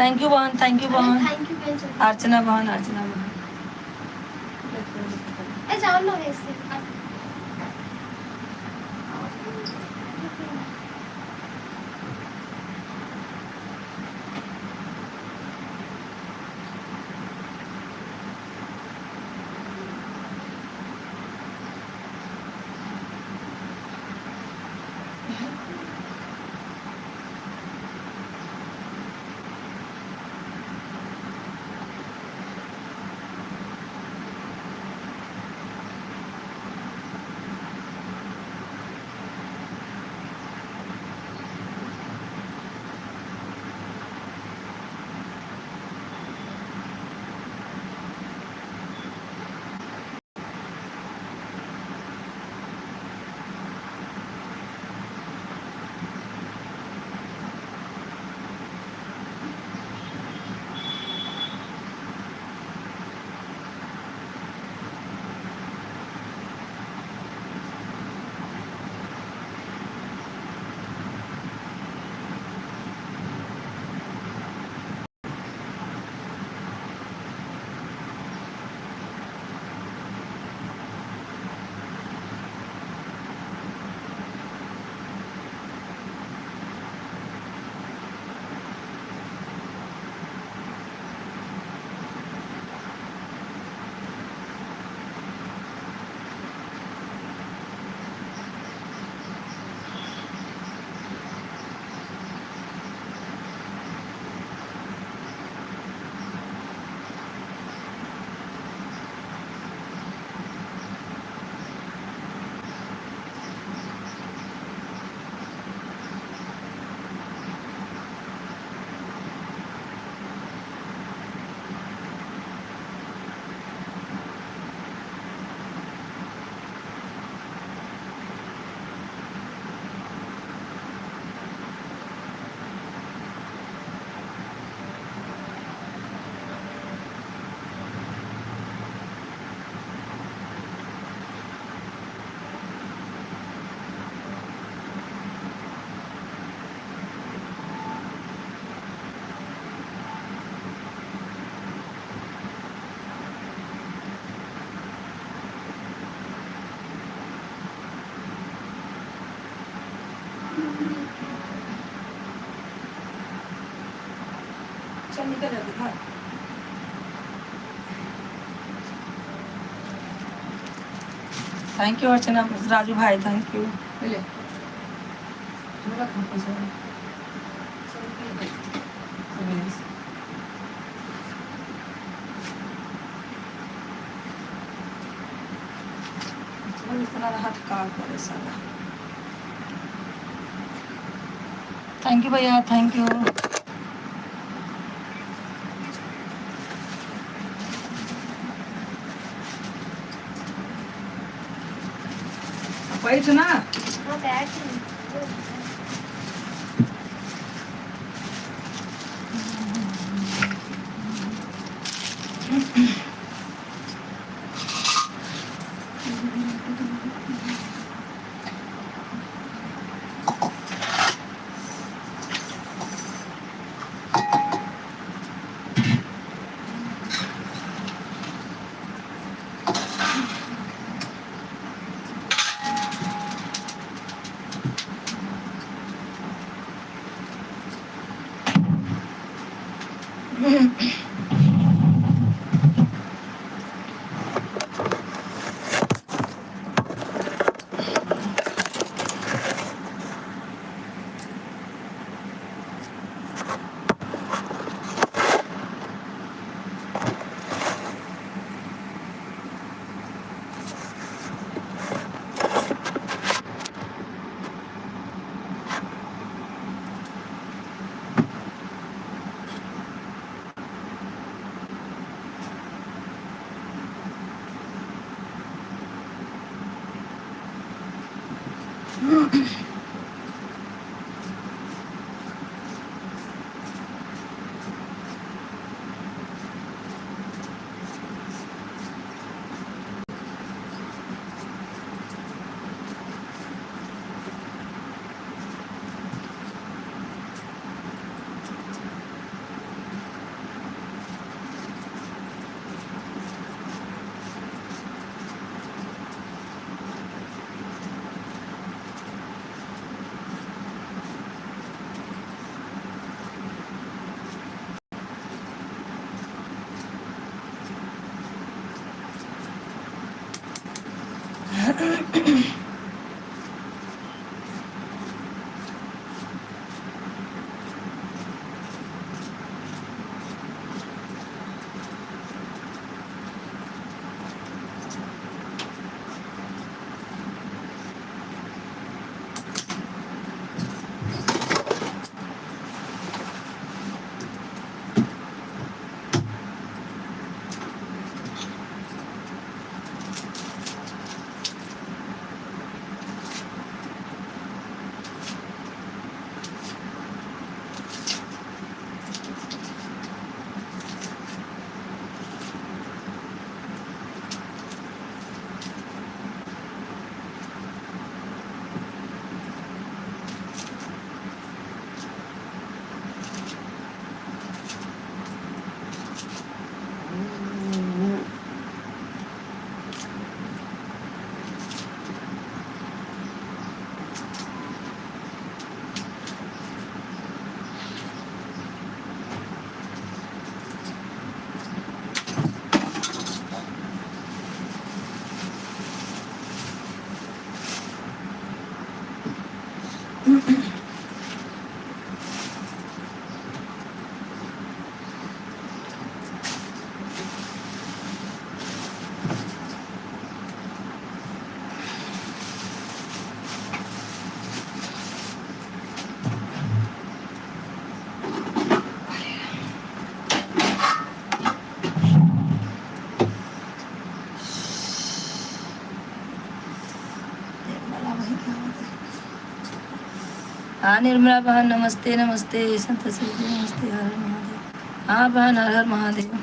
थैंक यू बहन, थैंक यू बहन। थैंक यू अर्चना बहन, अर्चना बहन। जाओ ना वैसे। चल निकल जाते घर। थैंक यू अर्चना, राजू भाई थैंक यू। ले always. Ito na lahat cargo sana. Thank you भैया, thank you. Wait na. हाँ बैठ रही हाँ निर्मला बहन नमस्ते नमस्ते, संत श्री नमस्ते, हर हर महादेव। हाँ बहन हर हर महादेव।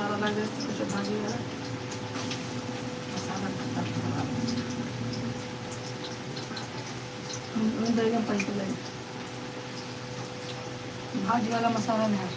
मसाला लग जाए तो कुछ भाजी वाला मसाला देगा पैसे लगे भाजी वाला मसाला नहीं है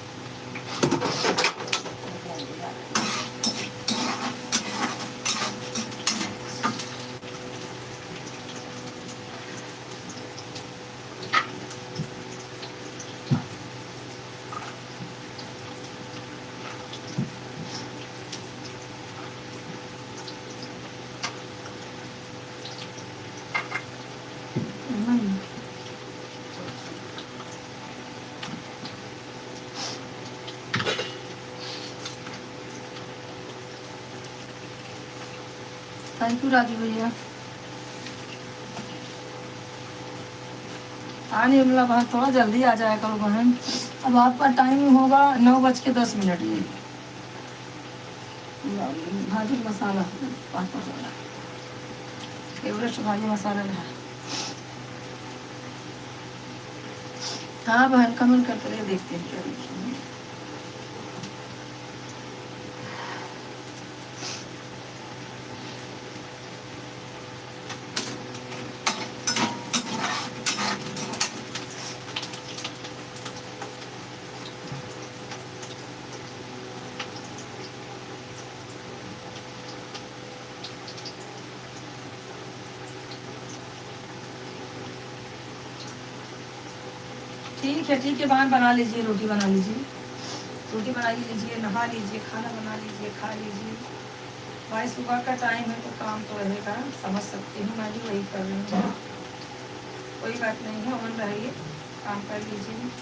थैंक यू राजू भैया आने वाला बहन थोड़ा जल्दी आ जाया करो बहन अब आपका टाइम होगा 9:10 ये भाजी मसाला 5 मसाला एवरेस्ट भाजी मसाला है हाँ बहन कमेंट करते रहे देखते हैं क्या लिखी है। ठीक है बहन बना लीजिए रोटी बना लीजिए रोटी बना लीजिए नहा लीजिए खाना बना लीजिए खा लीजिए भाई सुबह का टाइम है तो काम तो रहेगा समझ सकती हूँ मैं भी वही कर रही हूँ कोई बात नहीं है अमन रहिए काम कर लीजिए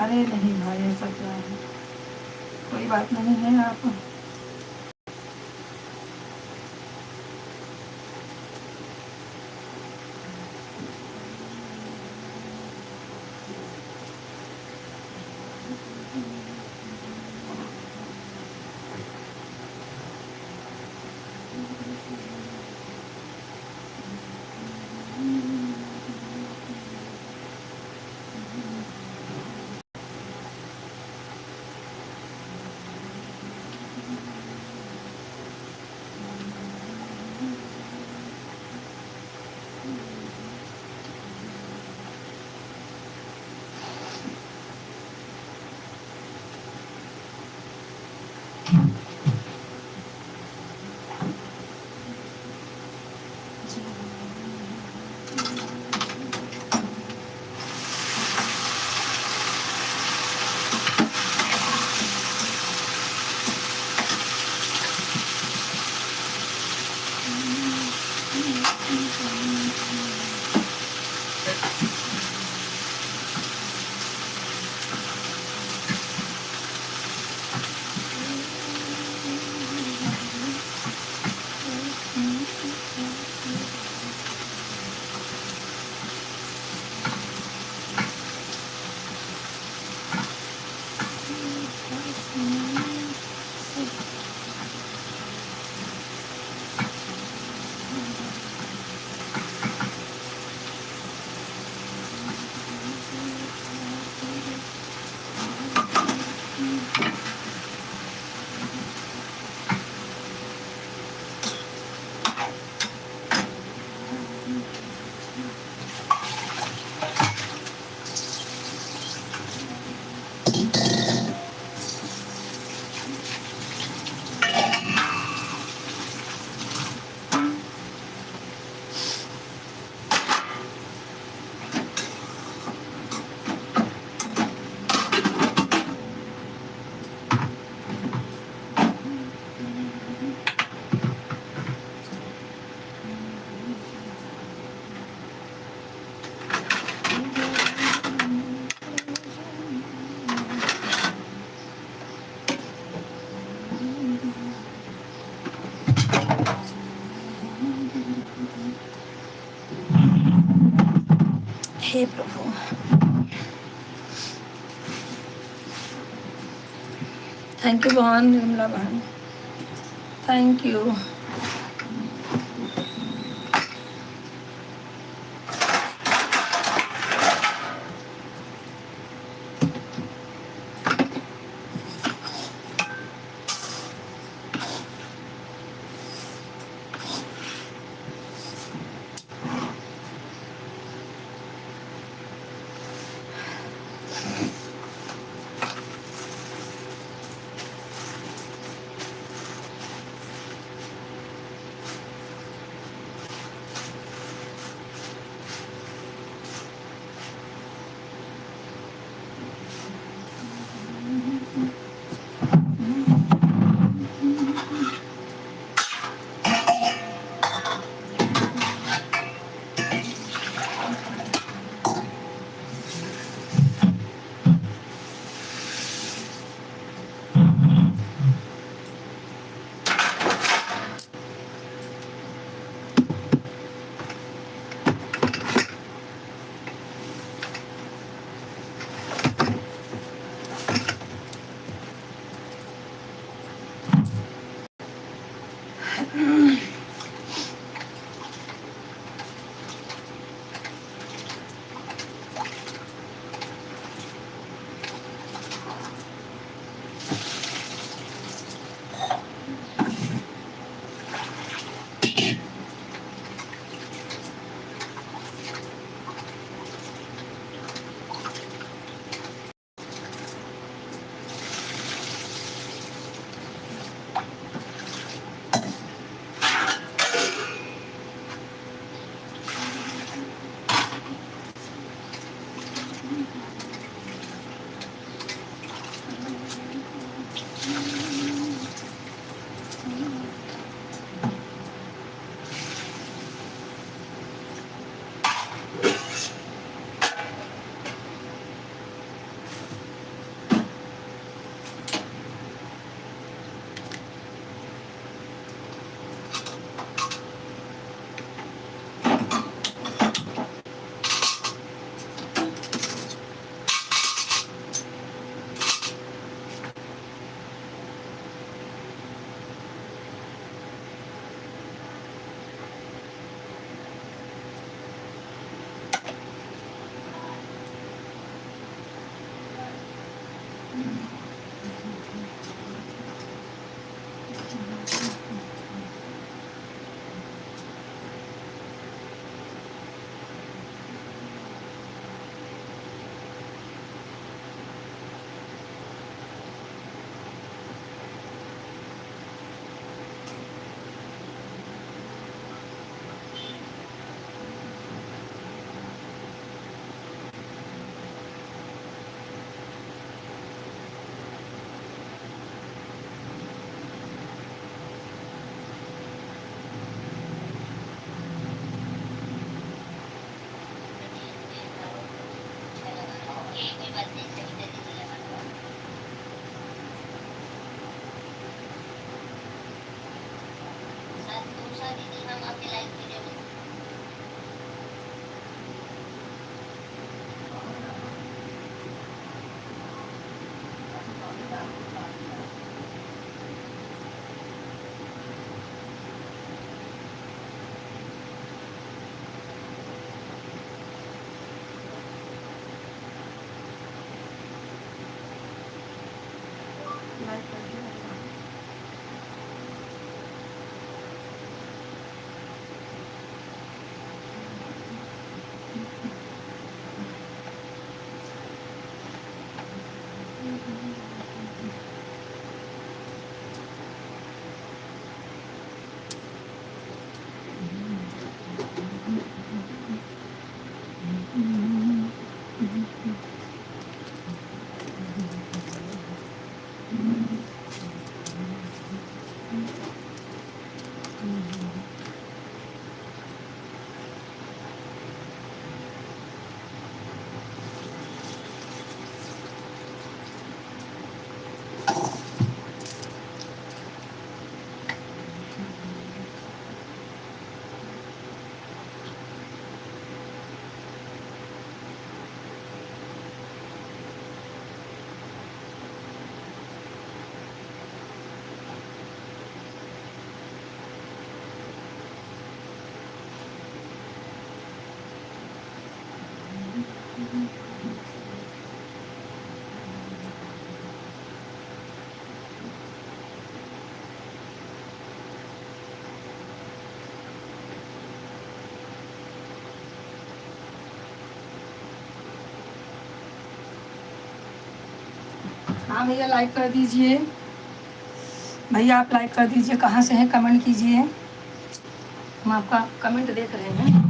अरे नहीं भाई ऐसा क्या है कोई बात नहीं है आप हे प्रभु. थैंक यू बहन निर्मला बहन, थैंक यू. हाँ भैया लाइक कर दीजिए, भैया आप लाइक कर दीजिए। कहाँ से हैं कमेंट कीजिए, हम आपका कमेंट देख रहे हैं।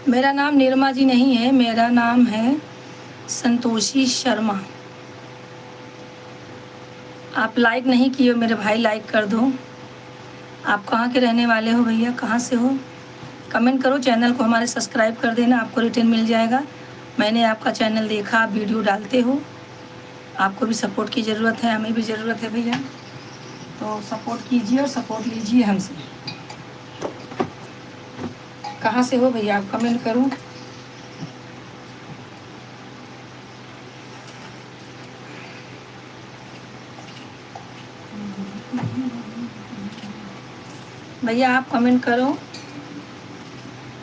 मेरा नाम निर्मा जी नहीं है, मेरा नाम है संतोषी शर्मा। आप लाइक नहीं किए मेरे भाई, लाइक कर दो। आप कहाँ के रहने वाले हो भैया, कहाँ से हो? कमेंट करो, चैनल को हमारे सब्सक्राइब कर देना, आपको रिटर्न मिल जाएगा। मैंने आपका चैनल देखा, आप वीडियो डालते हो, आपको भी सपोर्ट की ज़रूरत है, हमें भी ज़रूरत है भैया, तो सपोर्ट कीजिए और सपोर्ट लीजिए हमसे। कहाँ से हो भैया आप कमेंट करो। भैया आप कमेंट करो,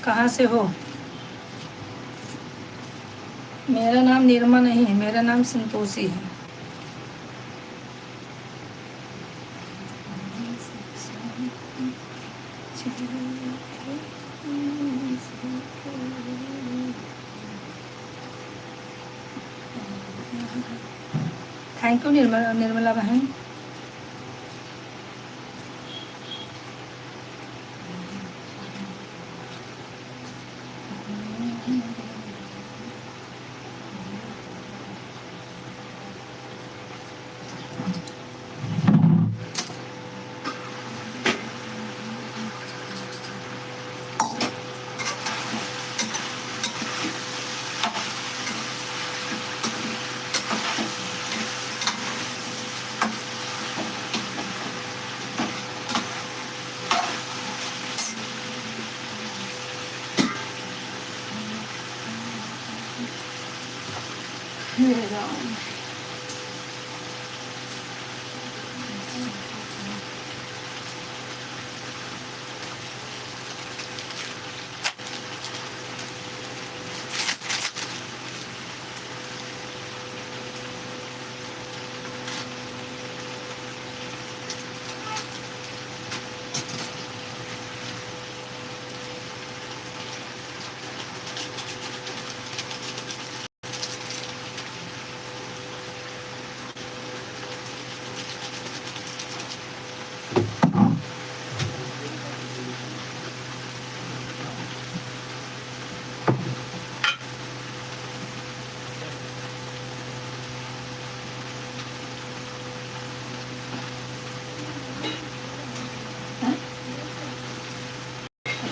कहाँ से हो? मेरा नाम निर्मा नहीं है, मेरा नाम संतोषी है। थैंक यू निर्मला बहन।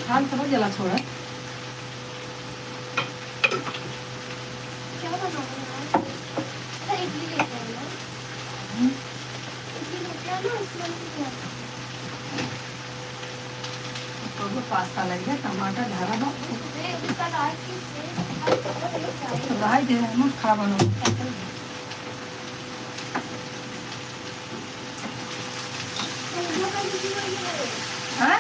हाल समझ जला छोड़ा। क्या बनाना है? अरे इडली लेके आना। इडली लेके आना, उसमें क्या? तो पास्ता लग गया, टमाटर धरा दो उसका लास्ट से भाई दे रहे हैं खा बनो। हाँ?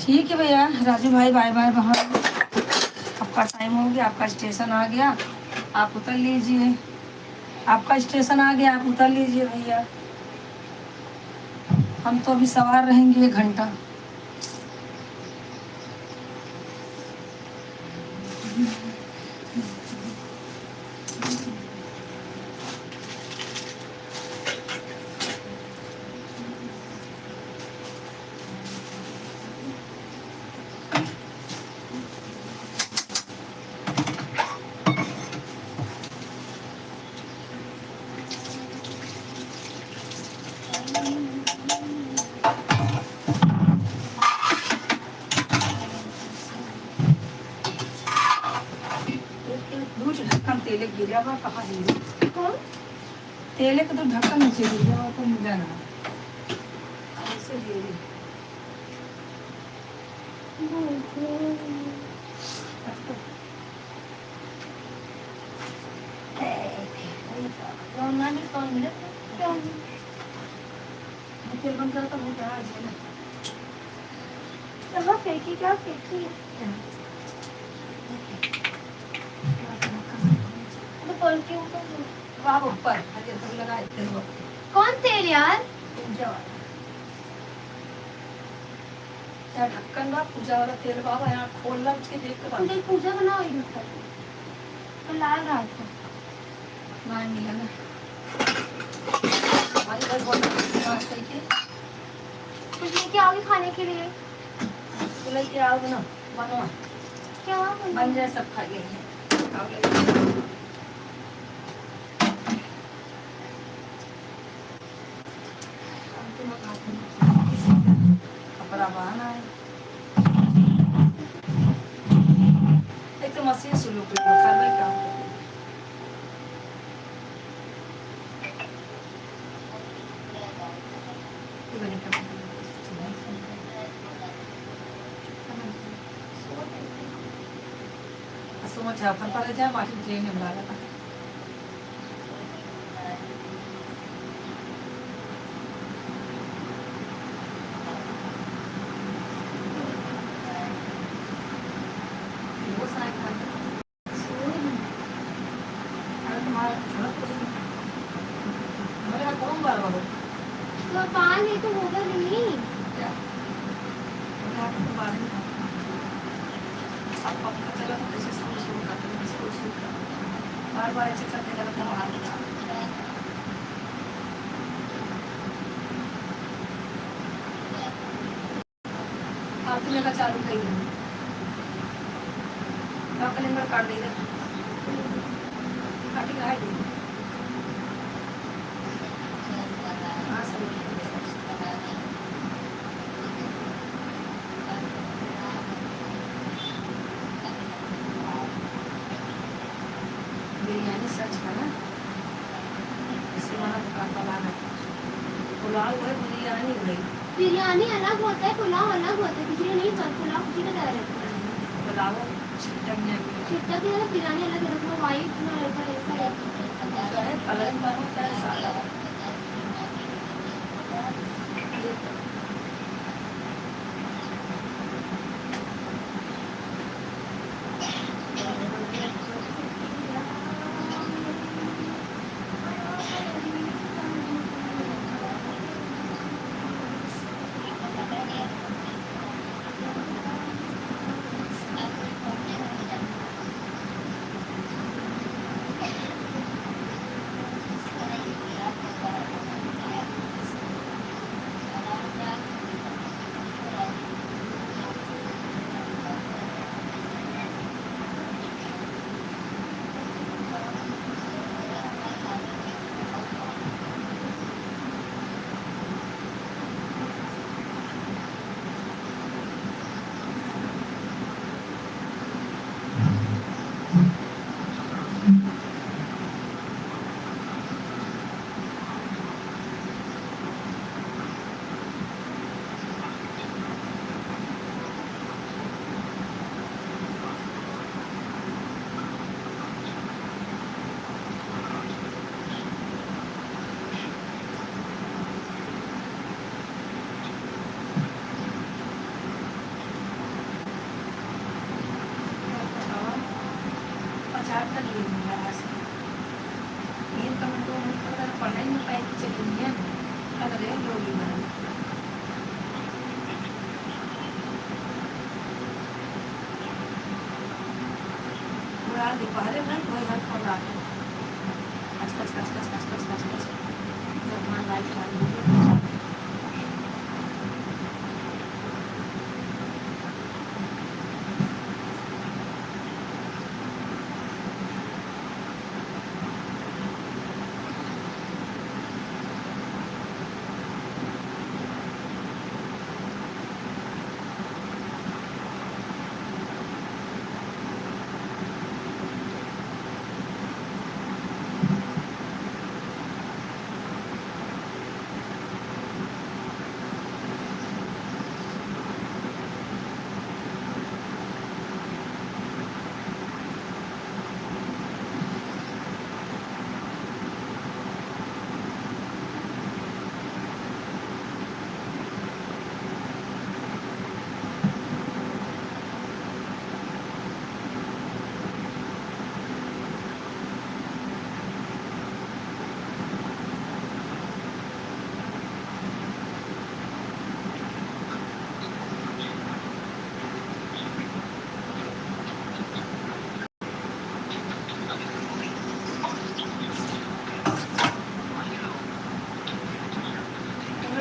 ठीक है भैया राजू भाई, बाय बाय। बहुत आपका टाइम हो गया, आपका स्टेशन आ गया, आप उतर लीजिए। आपका स्टेशन आ गया, आप उतर लीजिए भैया। हम तो अभी सवार रहेंगे 1 घंटा। दूध ढक्कन तेले गिरा हुआ कहाँ है? कौन? तेले का तो ढक्कन नीचे गिरा हुआ तो मिला ना, ऐसे गिरी। तेल बंद करा तो वो क्या है ना? कहाँ फेंकी, क्या फेंकी? तो कौन के ऊपर? वहाँ ऊपर हल्के तक लगाए तेल वो। कौन तेल यार? पूजा वाला। क्या ढक्कन बा पूजा वाला तेल बाबा यहाँ खोल ला उसके देख के मुझे पूजा बनाओ इधर तक। तो लाल रहा था। ना मिला ना। हमारे घर बहुत नाश्ते के। कुछ लेके आओगे खाने के लिए? तो लेके आओ ना, बनवा। क्या बन जाए सब खा लेंगे। आओ लेके। कपड़ा बहाना है। एक तो मशीन शुरू कर दो, कर भाई काम कर। मुजफ्फर पर जाए बाकी ट्रेन में बुला लेता। वो साइड का अरे तुम्हारा छोड़ा तो मेरा कौन बार बार तो पान है तो होगा नहीं क्या उठा के बाहर निकाल। अब पक्का चला तो जैसे स्कूल शुरू करते हैं, स्कूल शुरू कर बार बार ऐसे करते रहते हैं बाहर निकाल। आप तुम्हें का चालू कर देंगे कैलेंडर काट देगा काटी रहा है हाँ सही बिरयानी सच है ना इसी वाला दुकान का लाना पुलाव है बिरयानी हो गई। बिरयानी अलग होता है, पुलाव अलग होता है। खिचड़ी नहीं, पर पुलाव खिचड़ी का तरह रहता है। पुलाव चिकन में चिट्टा की तरह बिरयानी अलग रहता है, वाइट में रहता है, ऐसा रहता है। अलग का होता है सादा। में पैक चली है अरे लोग ना पूरा दोपहर में कोई हर फोन आ कच कच कच कच कच कच कच कच जब मान लाइट चालू हो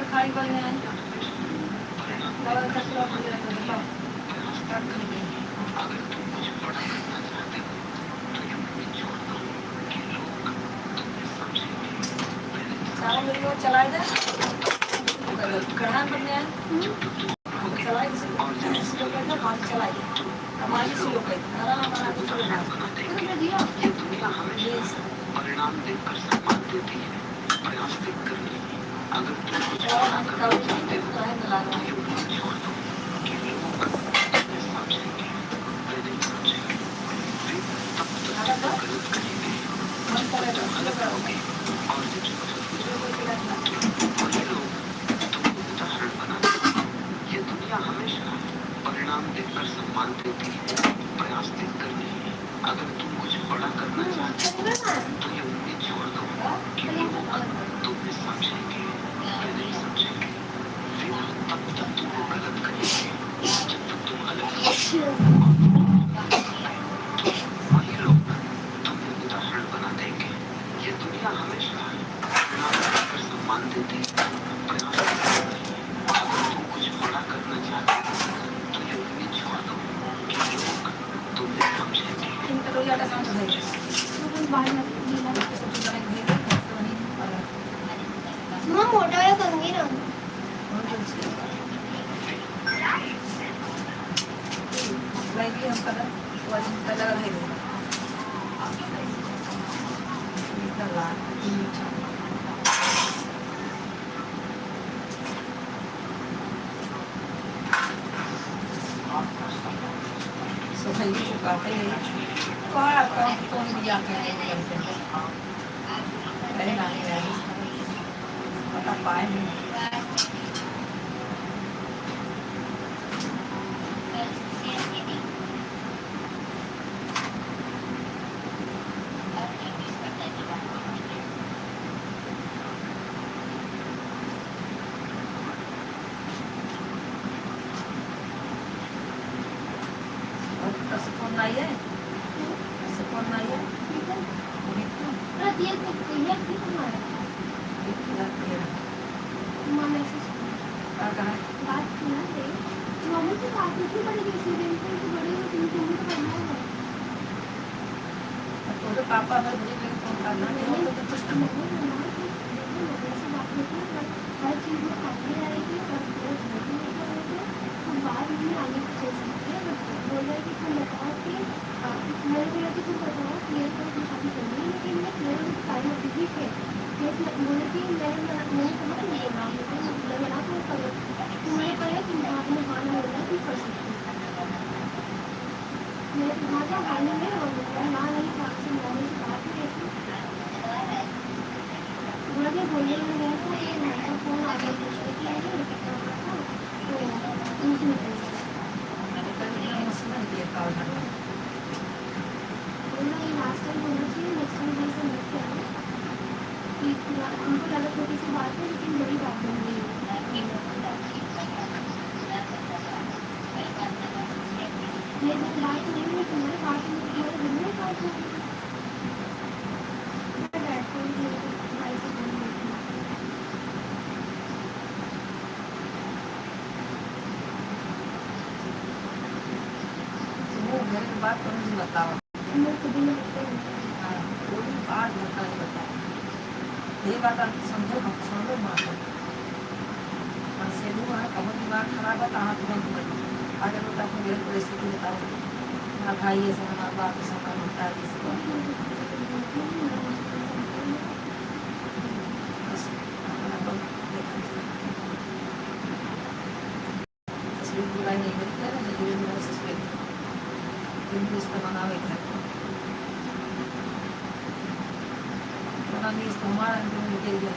खाली कर ले दवा चक्कर हो गया तो सारा मेरे को चलाए दे कढ़ा बनने चलाए इसी लोग कहते हैं पानी चलाए हमारी इसी लोग कहते हैं हरा हमारा कुछ नहीं परिणाम देखकर सम्मान देती है प्रयास देखकर अगर ये दुनिया हमेशा परिणाम देखकर सम्मान देती है प्रयास देखकर नहीं अगर तुम कुछ बड़ा करना चाहते हो तो ये उम्मीद छोड़ दो कि लोग तुम्हें समझेंगे या नहीं समझेंगे फिर तब तक तुमको गलत करेंगे जब तक तुम गलत वही लोग तुम्हें उदाहरण बना देंगे ये दुनिया हमेशा परिणाम देखकर सम्मान देती है प्रयास देखकर नहीं अगर तुम कुछ बड़ा करना चाहते हो तो ये उम्मीद छोड़ दो कि लोग तुम्हें समझेंगे मैं मोटा या करूंगी ना हम कलर वजन कलर है सही काटे कौन आपका कौन भी आके पता पाए फोन आई है फोन आई है तो पापा अगर मुझे फोन करना नहीं हो तो कुछ हर चीज में खाती रहेगी और बाद में आगे चल सकते हैं बोल रहे कि तुम बताओ कि मेरे बोला कि तुम बताओ क्लियर कर तुम शादी करनी है लेकिन मैं क्लियर सारी होती थी फिर बोले कि मैंने समझ नहीं है नाम लगा तो करो तुम्हें कहा कि आपने हाँ बोला कि कर सकती मैं वहाँ का हाल में ना नहीं था आपसे मॉडल से बात की ऐसी बोला कि बोलने में गया था ये हमारा फोन आ गया पूछने के लिए तो उसमें लास्ट टाइम होना चाहिए नेक्स्ट टाइम जैसे नेक्स्ट टाइम उनको लगा छोटी सी बात है लेकिन बड़ी बात बन गई। मैं जब बात नहीं हुई तुम्हारे पास में तुम्हारे घर में बात हो गई। मैं डैड को भी तुम्हारे से बोल रही थी। वो घर की बात तो मुझे बताओ। मैं खुद ही लगता हूँ। हाँ, कोई बात बताओ। ये बात आप समझो, हम सुन लो माँ को। और से हुआ कब दिमाग खराब है कहाँ तुरंत बनो। अगर होता तो मेरे परिस्थिति बताओ। हमारा भाई ऐसा, हमारा बाप ऐसा, हमारा होता है इसको। बस अपना तो देखा तस्वीर बुलाई नहीं करती है ना, जरूरी मेरा तस्वीर इंग्लिश में बनावे घर को बनानी इसको हमारा के लिए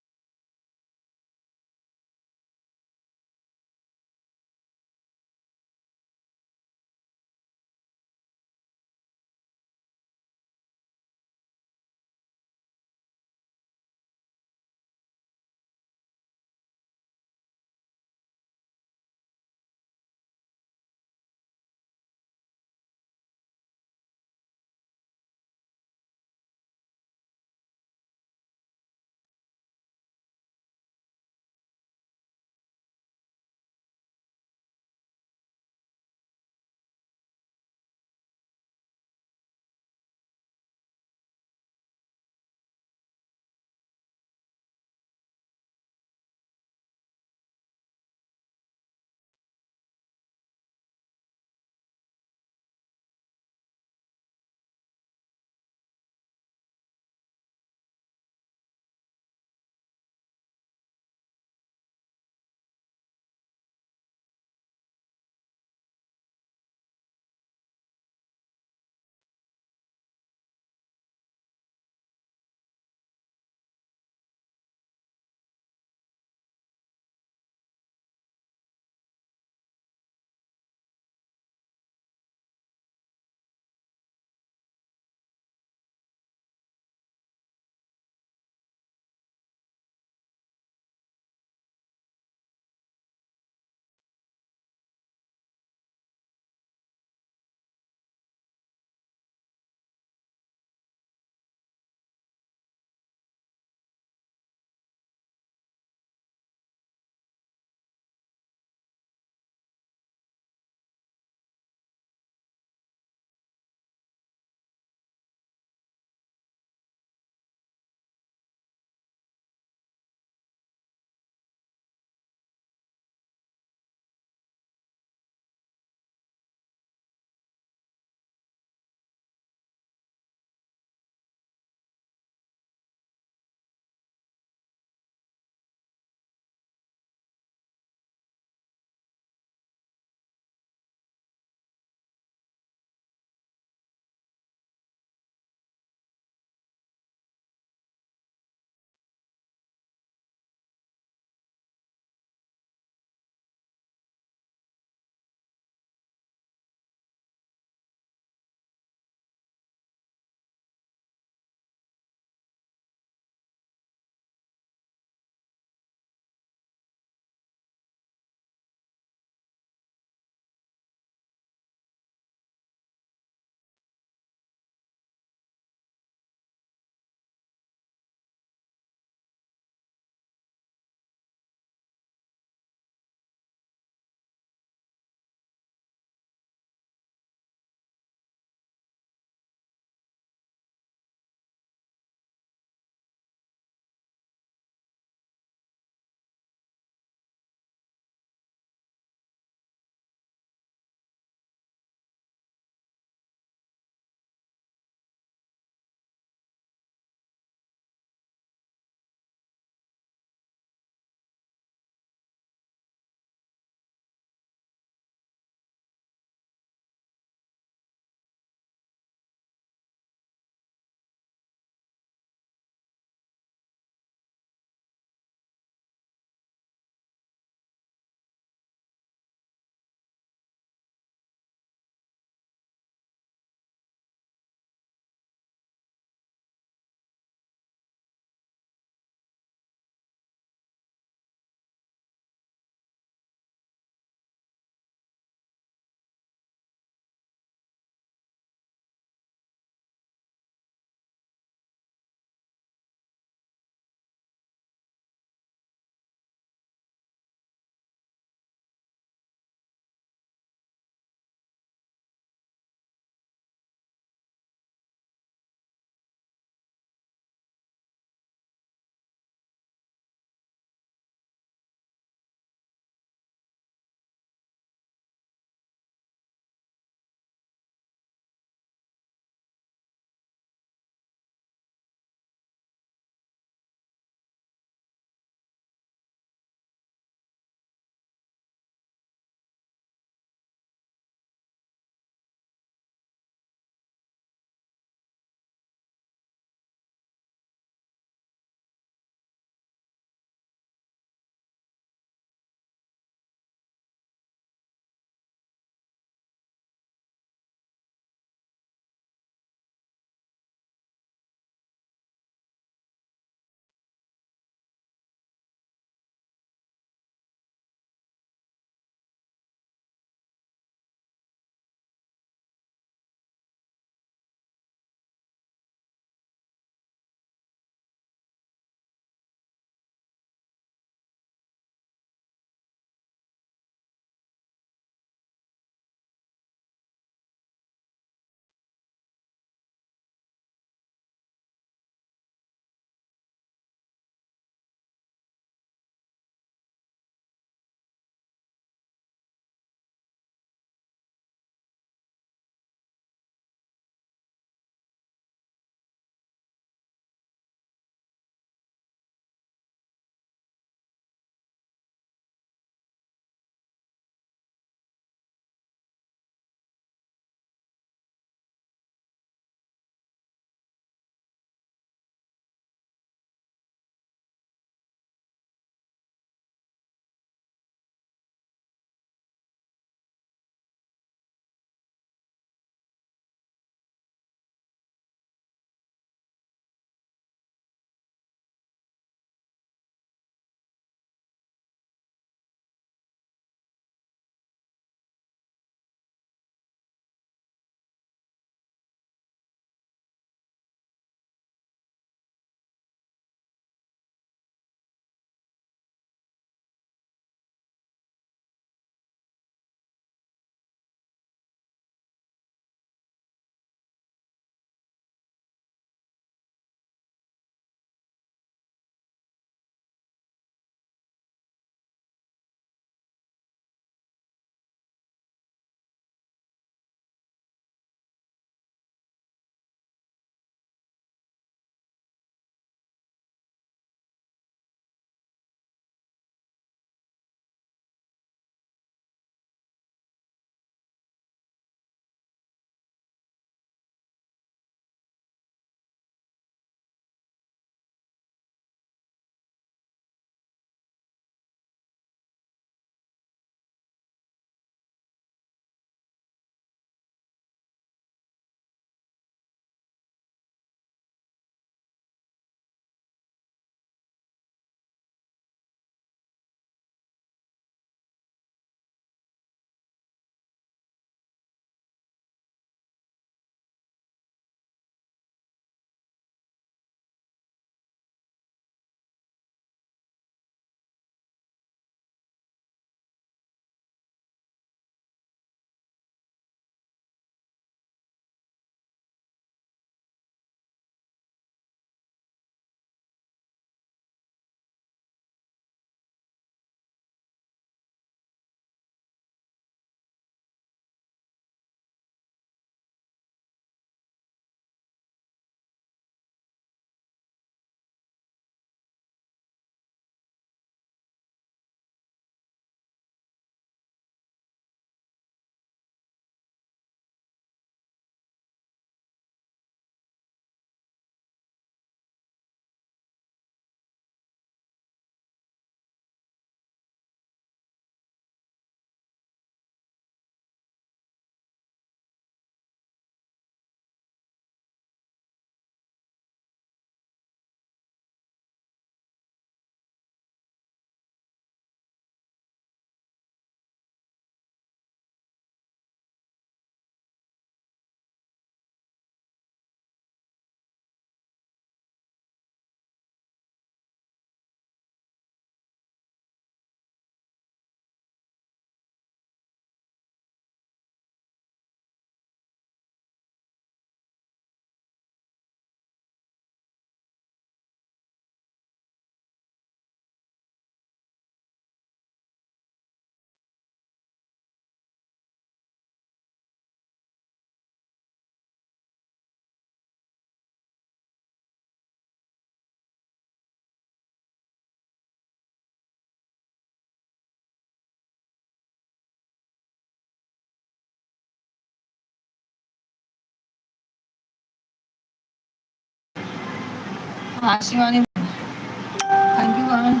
हाँ शिवानी, थैंक यू बहन।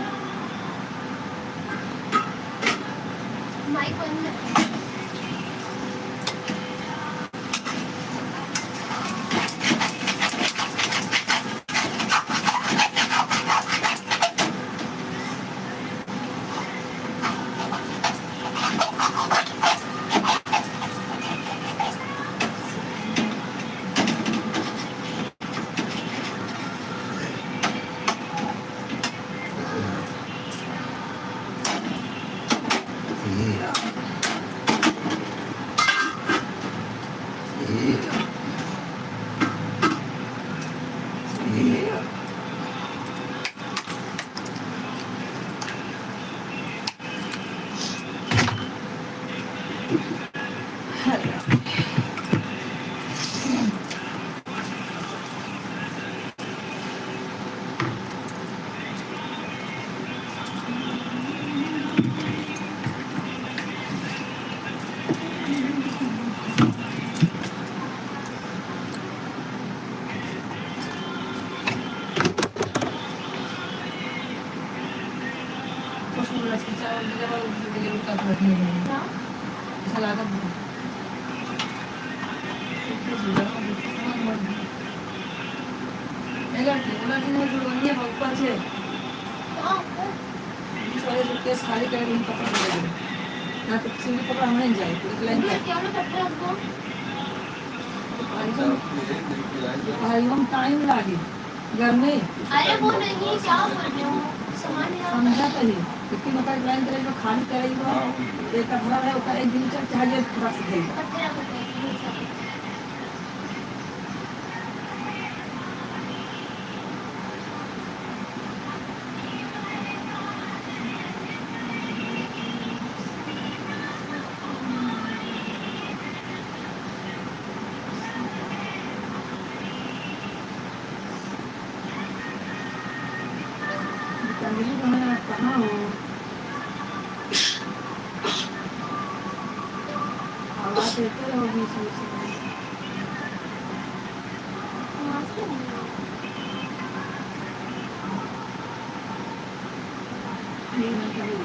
माइक बंद है। हाँ? हाँ, खाली कर कपड़ा नहीं जाए मुझे क्या करते हैं आपको? एकदम टाइम लागे घर में अरे वो नहीं, क्या बोल रहे हो? सामान यहाँ समझा तही क्योंकि मकान प्लान करे तो खाली करेगा एक कपड़ा है ओकर एक दिन तक चाहिए रख दे कपड़े आप बताइए। कंजली कहाँ कहाँ हो आवाज देते रहो बीच बीच में मास्क नहीं है। ये मैं कभी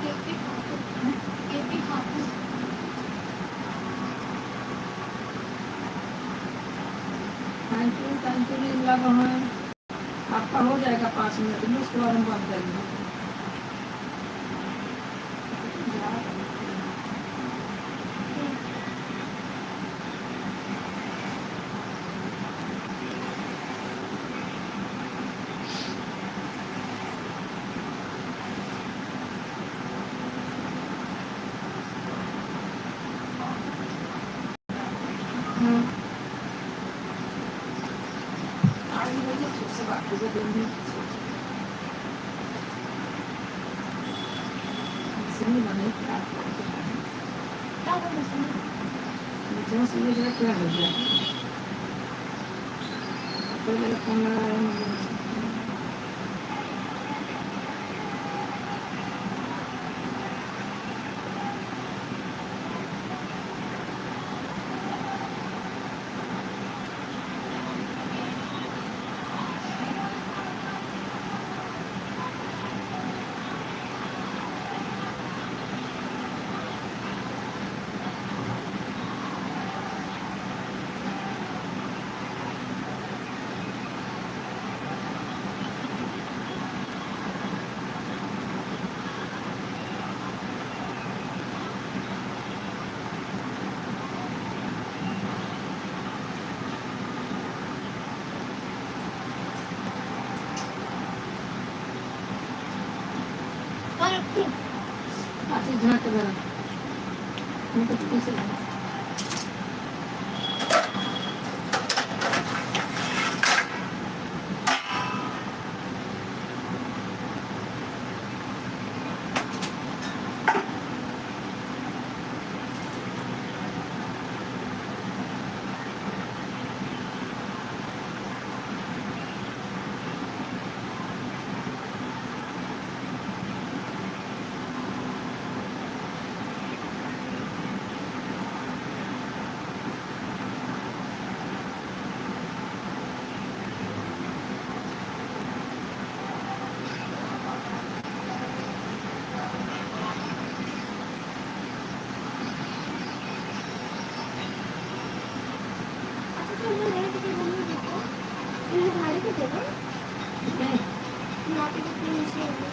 केक भी खाओ। केक भी खाओ। थैंक यू नीला बहन आपका हो जाएगा 5 मिनट में उसके बाद हम बात करेंगे क्या बोल रहे हो? क्या हो गया तो मेरा फोन लगाया असे झाक जरा मग ते पिसेल. अच्छा चल मैं नए टिकट बनने देता हूँ। ये भाड़े पे दे दो। यहाँ पे कितने नीचे है।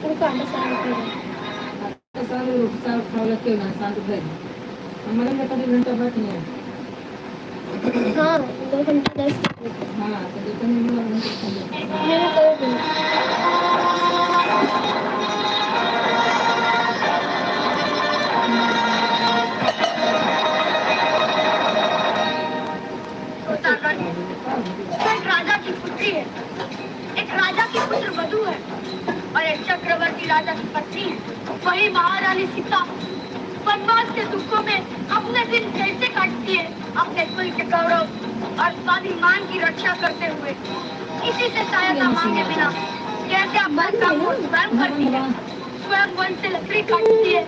वो कांदा सारा पीला। सारे उपचार खावला केला सांगत जाईल मला काय कधी घंटा बाकी नाही. हाँ 2 घंटे 10 मिनट। हाँ तो देखो नहीं लग रहा है. मैंने कर दिया। एक राजा की पुत्री है, एक राजा की पुत्र वधू है और एक चक्रवर्ती राजा की पत्नी है। वही महारानी सीता वनवास के दुखों में अपने दिन कैसे काटती है, अपने कुल के गौरव और स्वाभिमान की रक्षा करते हुए किसी से सहायता मांगे बिना कैसे अपना काम स्वयं करती है, स्वयं वन से लकड़ी काटती है।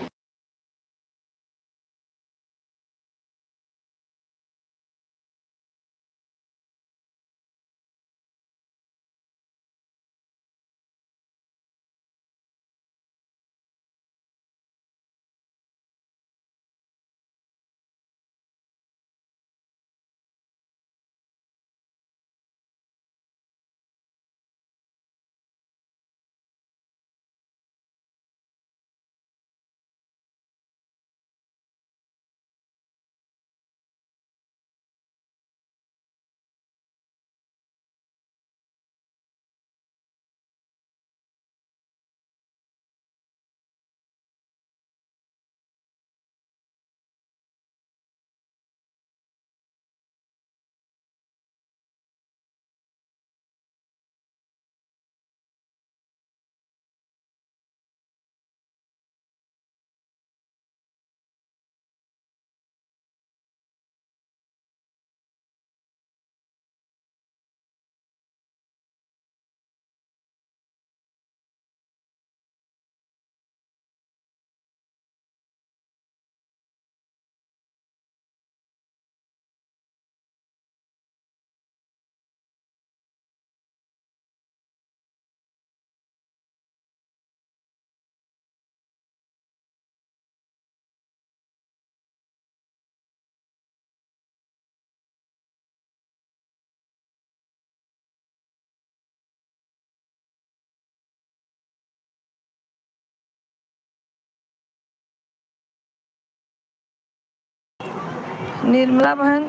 निर्मला बहन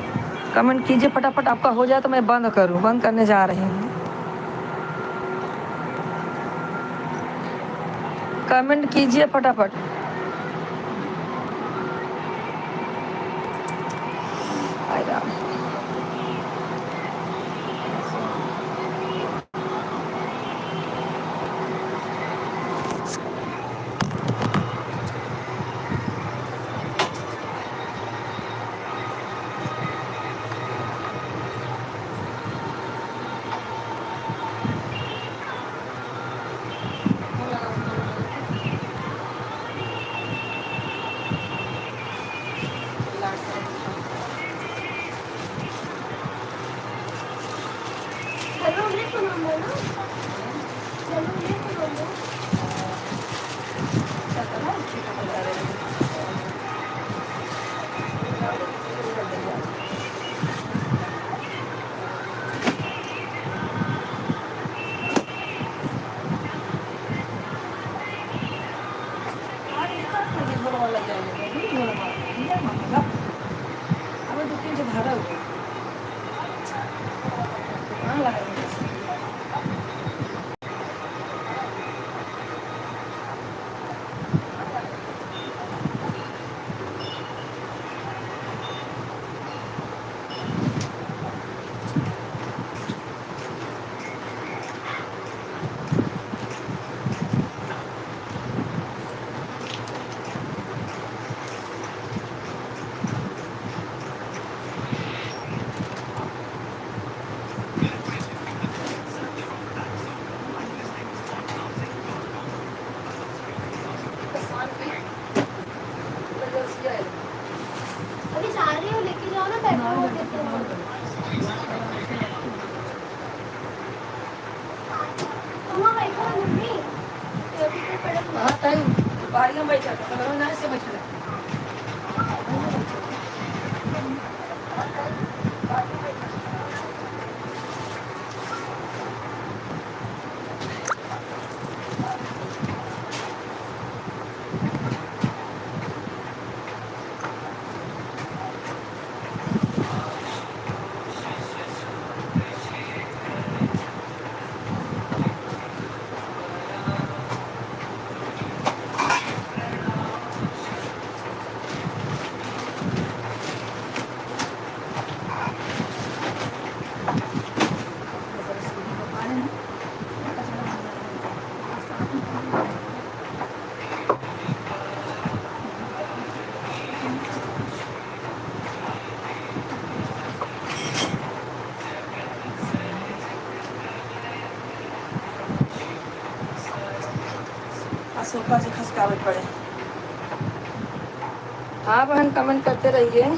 कमेंट कीजिए फटाफट, आपका हो जाए तो मैं बंद करूं, बंद करने जा रही हूँ। कमेंट कीजिए फटाफट। हाय राम। हेलो नहीं सुनाऊंगा ना, हेलो नहीं सुनाऊंगा। अभी जा रही हो, लेके जाओ ना, पेट्रोल देते हो। वहाँ बैठो ना मम्मी, अभी तो पड़क हाँ टाइम बारियां बैठा था, कलर ना से बैठा है। सोफा से खसकावट पड़े। हाँ बहन कमेंट करते रहिए।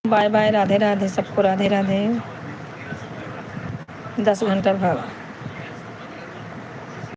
बाय बाय, राधे राधे, सबको राधे राधे। 10 घंटा भागा।